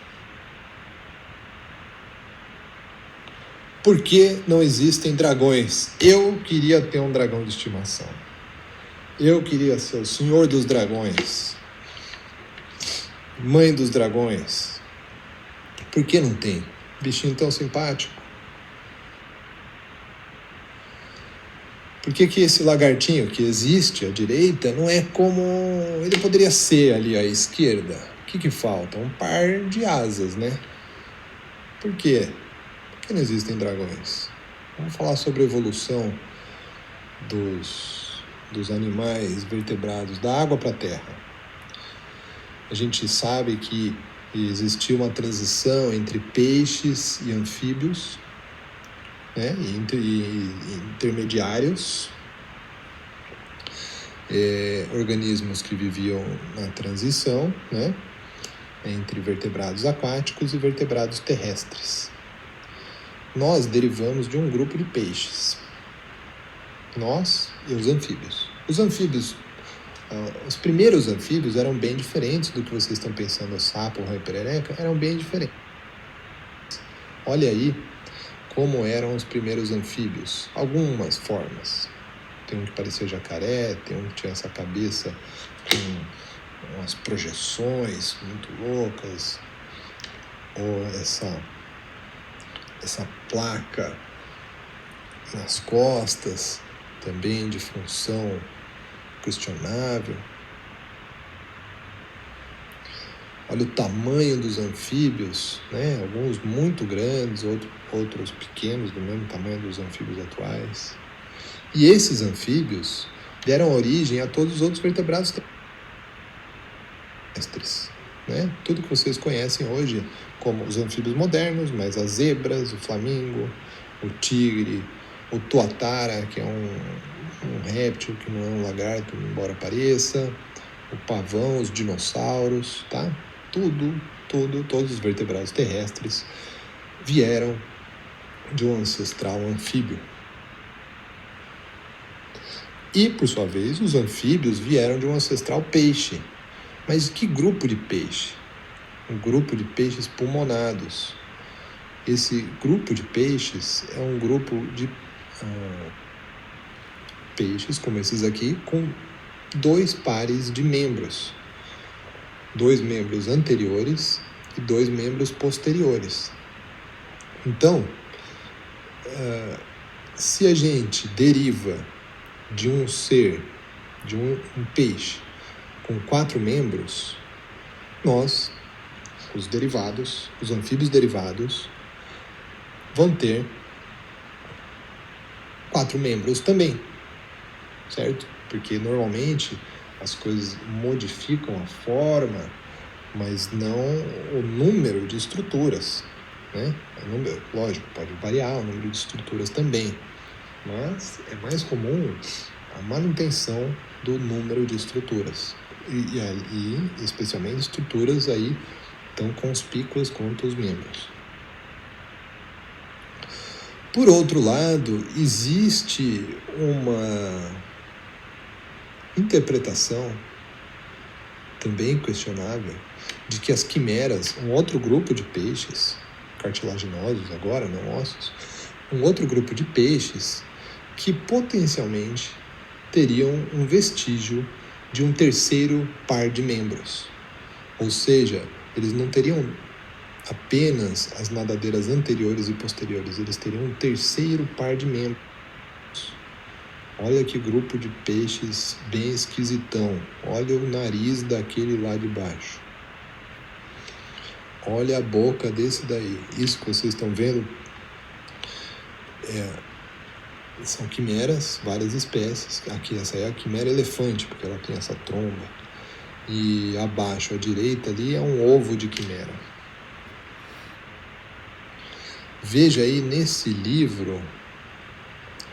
Por que não existem dragões? Eu queria ter um dragão de estimação. Eu queria ser o senhor dos dragões. Mãe dos dragões. Por que não tem? Bichinho tão simpático. Por que esse lagartinho que existe à direita não é como ele poderia ser ali à esquerda? O que falta? Um par de asas, né? Por quê? Por que não existem dragões? Vamos falar sobre a evolução dos animais vertebrados da água para a terra. A gente sabe que existiu uma transição entre peixes e anfíbios, né? Entre intermediários, organismos que viviam na transição, né? Entre vertebrados aquáticos e vertebrados terrestres. Nós derivamos de um grupo de peixes. Nós e os anfíbios. Os primeiros anfíbios eram bem diferentes do que vocês estão pensando, o sapo, o rã e perereca, eram bem diferentes. Olha aí como eram os primeiros anfíbios. Algumas formas. Tem um que parecia jacaré, tem um que tinha essa cabeça com umas projeções muito loucas, ou essa placa nas costas, também de função questionável. Olha o tamanho dos anfíbios, né? Alguns muito grandes, outros pequenos, do mesmo tamanho dos anfíbios atuais. E esses anfíbios deram origem a todos os outros vertebrados terrestres, né? Tudo que vocês conhecem hoje como os anfíbios modernos, mas as zebras, o flamingo, o tigre, o tuatara, que é um réptil que não é um lagarto, embora pareça, o pavão, os dinossauros, tá? Todos os vertebrados terrestres vieram de um ancestral anfíbio. E, por sua vez, os anfíbios vieram de um ancestral peixe. Mas que grupo de peixe? Um grupo de peixes pulmonados. Esse grupo de peixes é um grupo de peixes, como esses aqui, com 2 pares de membros. 2 membros anteriores e 2 membros posteriores. Então, se a gente deriva de um ser, de um peixe, com 4 membros, nós, os derivados, os anfíbios derivados, vão ter 4 membros também, certo? Porque normalmente as coisas modificam a forma, mas não o número de estruturas, né? Lógico, pode variar o número de estruturas também, mas é mais comum a manutenção do número de estruturas e especialmente estruturas aí tão conspícuas quanto os membros. Por outro lado, existe uma interpretação também questionável de que as quimeras, um outro grupo de peixes, cartilaginosos agora, não ossos, um outro grupo de peixes que potencialmente teriam um vestígio de um terceiro par de membros. Ou seja, eles não teriam apenas as nadadeiras anteriores e posteriores, eles teriam um terceiro par de membros. Olha que grupo de peixes bem esquisitão. Olha o nariz daquele lá de baixo. Olha a boca desse daí. Isso que vocês estão vendo são quimeras, várias espécies. Aqui, essa é a quimera elefante, porque ela tem essa tromba. E abaixo, à direita ali, é um ovo de quimera. Veja aí nesse livro,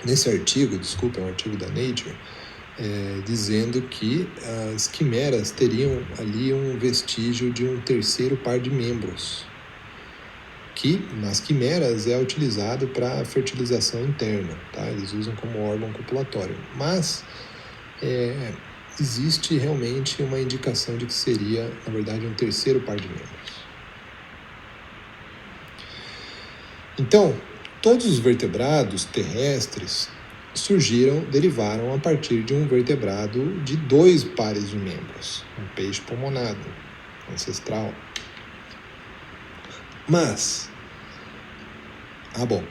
nesse artigo, desculpa, é um artigo da Nature, dizendo que as quimeras teriam ali um vestígio de um terceiro par de membros, que nas quimeras é utilizado para fertilização interna, tá? Eles usam como órgão copulatório, mas existe realmente uma indicação de que seria, na verdade, um terceiro par de membros. Então, todos os vertebrados terrestres derivaram a partir de um vertebrado de 2 pares de membros, um peixe pulmonado, ancestral. Mas,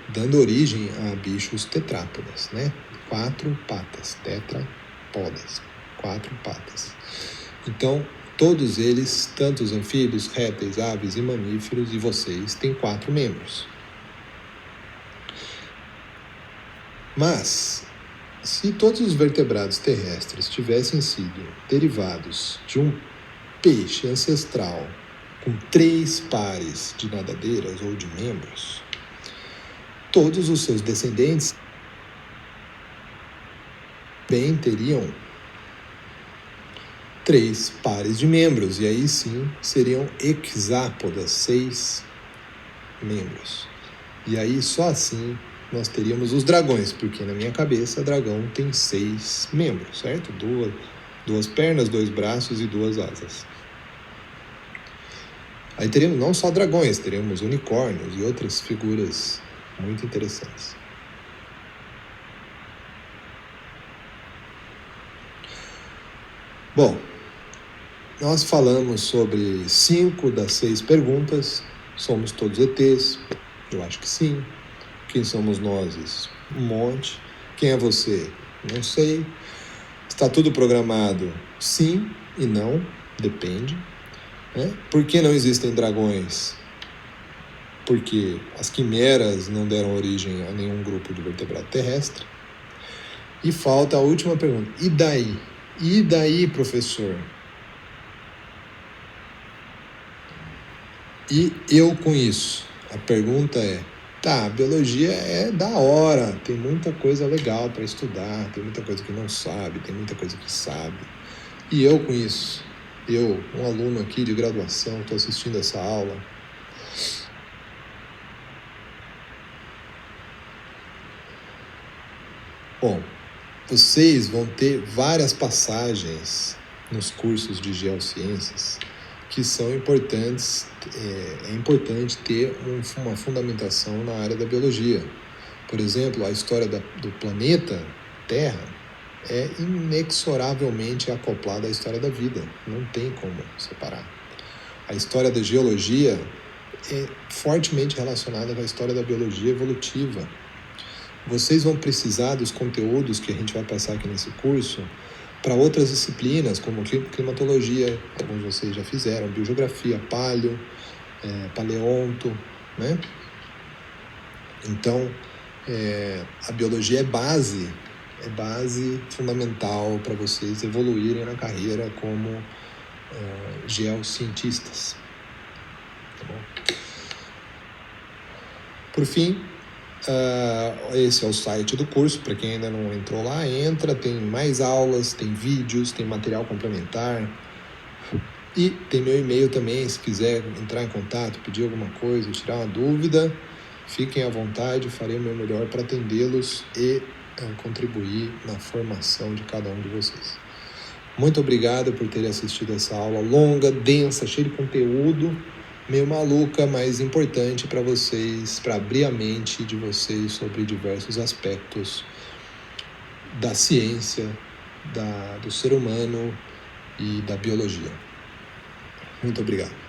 dando origem a bichos tetrápodas, né? 4 patas, tetrapodas, 4 patas. Então, todos eles, tanto os anfíbios, répteis, aves e mamíferos, e vocês, têm 4 membros. Mas, se todos os vertebrados terrestres tivessem sido derivados de um peixe ancestral com 3 pares de nadadeiras ou de membros, todos os seus descendentes bem teriam 3 pares de membros, e aí sim seriam hexápodas, 6 membros. E aí só assim nós teríamos os dragões, porque na minha cabeça dragão tem 6 membros, certo? 2 pernas, 2 braços e 2 asas. Aí teríamos não só dragões, teríamos unicórnios e outras figuras muito interessantes. Bom, nós falamos sobre 5 das 6 perguntas. Somos todos ETs? Eu acho que sim. Quem somos nós? Um monte. Quem é você? Não sei. Está tudo programado? Sim e não, depende. Né? Por que não existem dragões? Porque as quimeras não deram origem a nenhum grupo de vertebrado terrestre. E falta a última pergunta. E daí? E daí, professor? E eu com isso? A pergunta é, a biologia é da hora, tem muita coisa legal para estudar, tem muita coisa que não sabe, tem muita coisa que sabe. E eu com isso? Eu, um aluno aqui de graduação, estou assistindo essa aula. Bom, vocês vão ter várias passagens nos cursos de geociências que são importantes. É importante ter uma fundamentação na área da biologia. Por exemplo, a história do planeta Terra é inexoravelmente acoplada à história da vida. Não tem como separar. A história da geologia é fortemente relacionada com a história da biologia evolutiva. Vocês vão precisar dos conteúdos que a gente vai passar aqui nesse curso para outras disciplinas, como climatologia, alguns de vocês já fizeram, biogeografia, paleonto, né? Então, a biologia é base fundamental para vocês evoluírem na carreira como geocientistas. Tá bom? Por fim, esse é o site do curso. Para quem ainda não entrou lá, entra, tem mais aulas, tem vídeos, tem material complementar e tem meu e-mail também. Se quiser entrar em contato, pedir alguma coisa, tirar uma dúvida, Fiquem à vontade, farei o meu melhor para atendê-los e contribuir na formação de cada um de vocês. Muito obrigado por terem assistido essa aula longa, densa, cheia de conteúdo, meio maluca, mas importante para vocês, para abrir a mente de vocês sobre diversos aspectos da ciência, do ser humano e da biologia. Muito obrigado.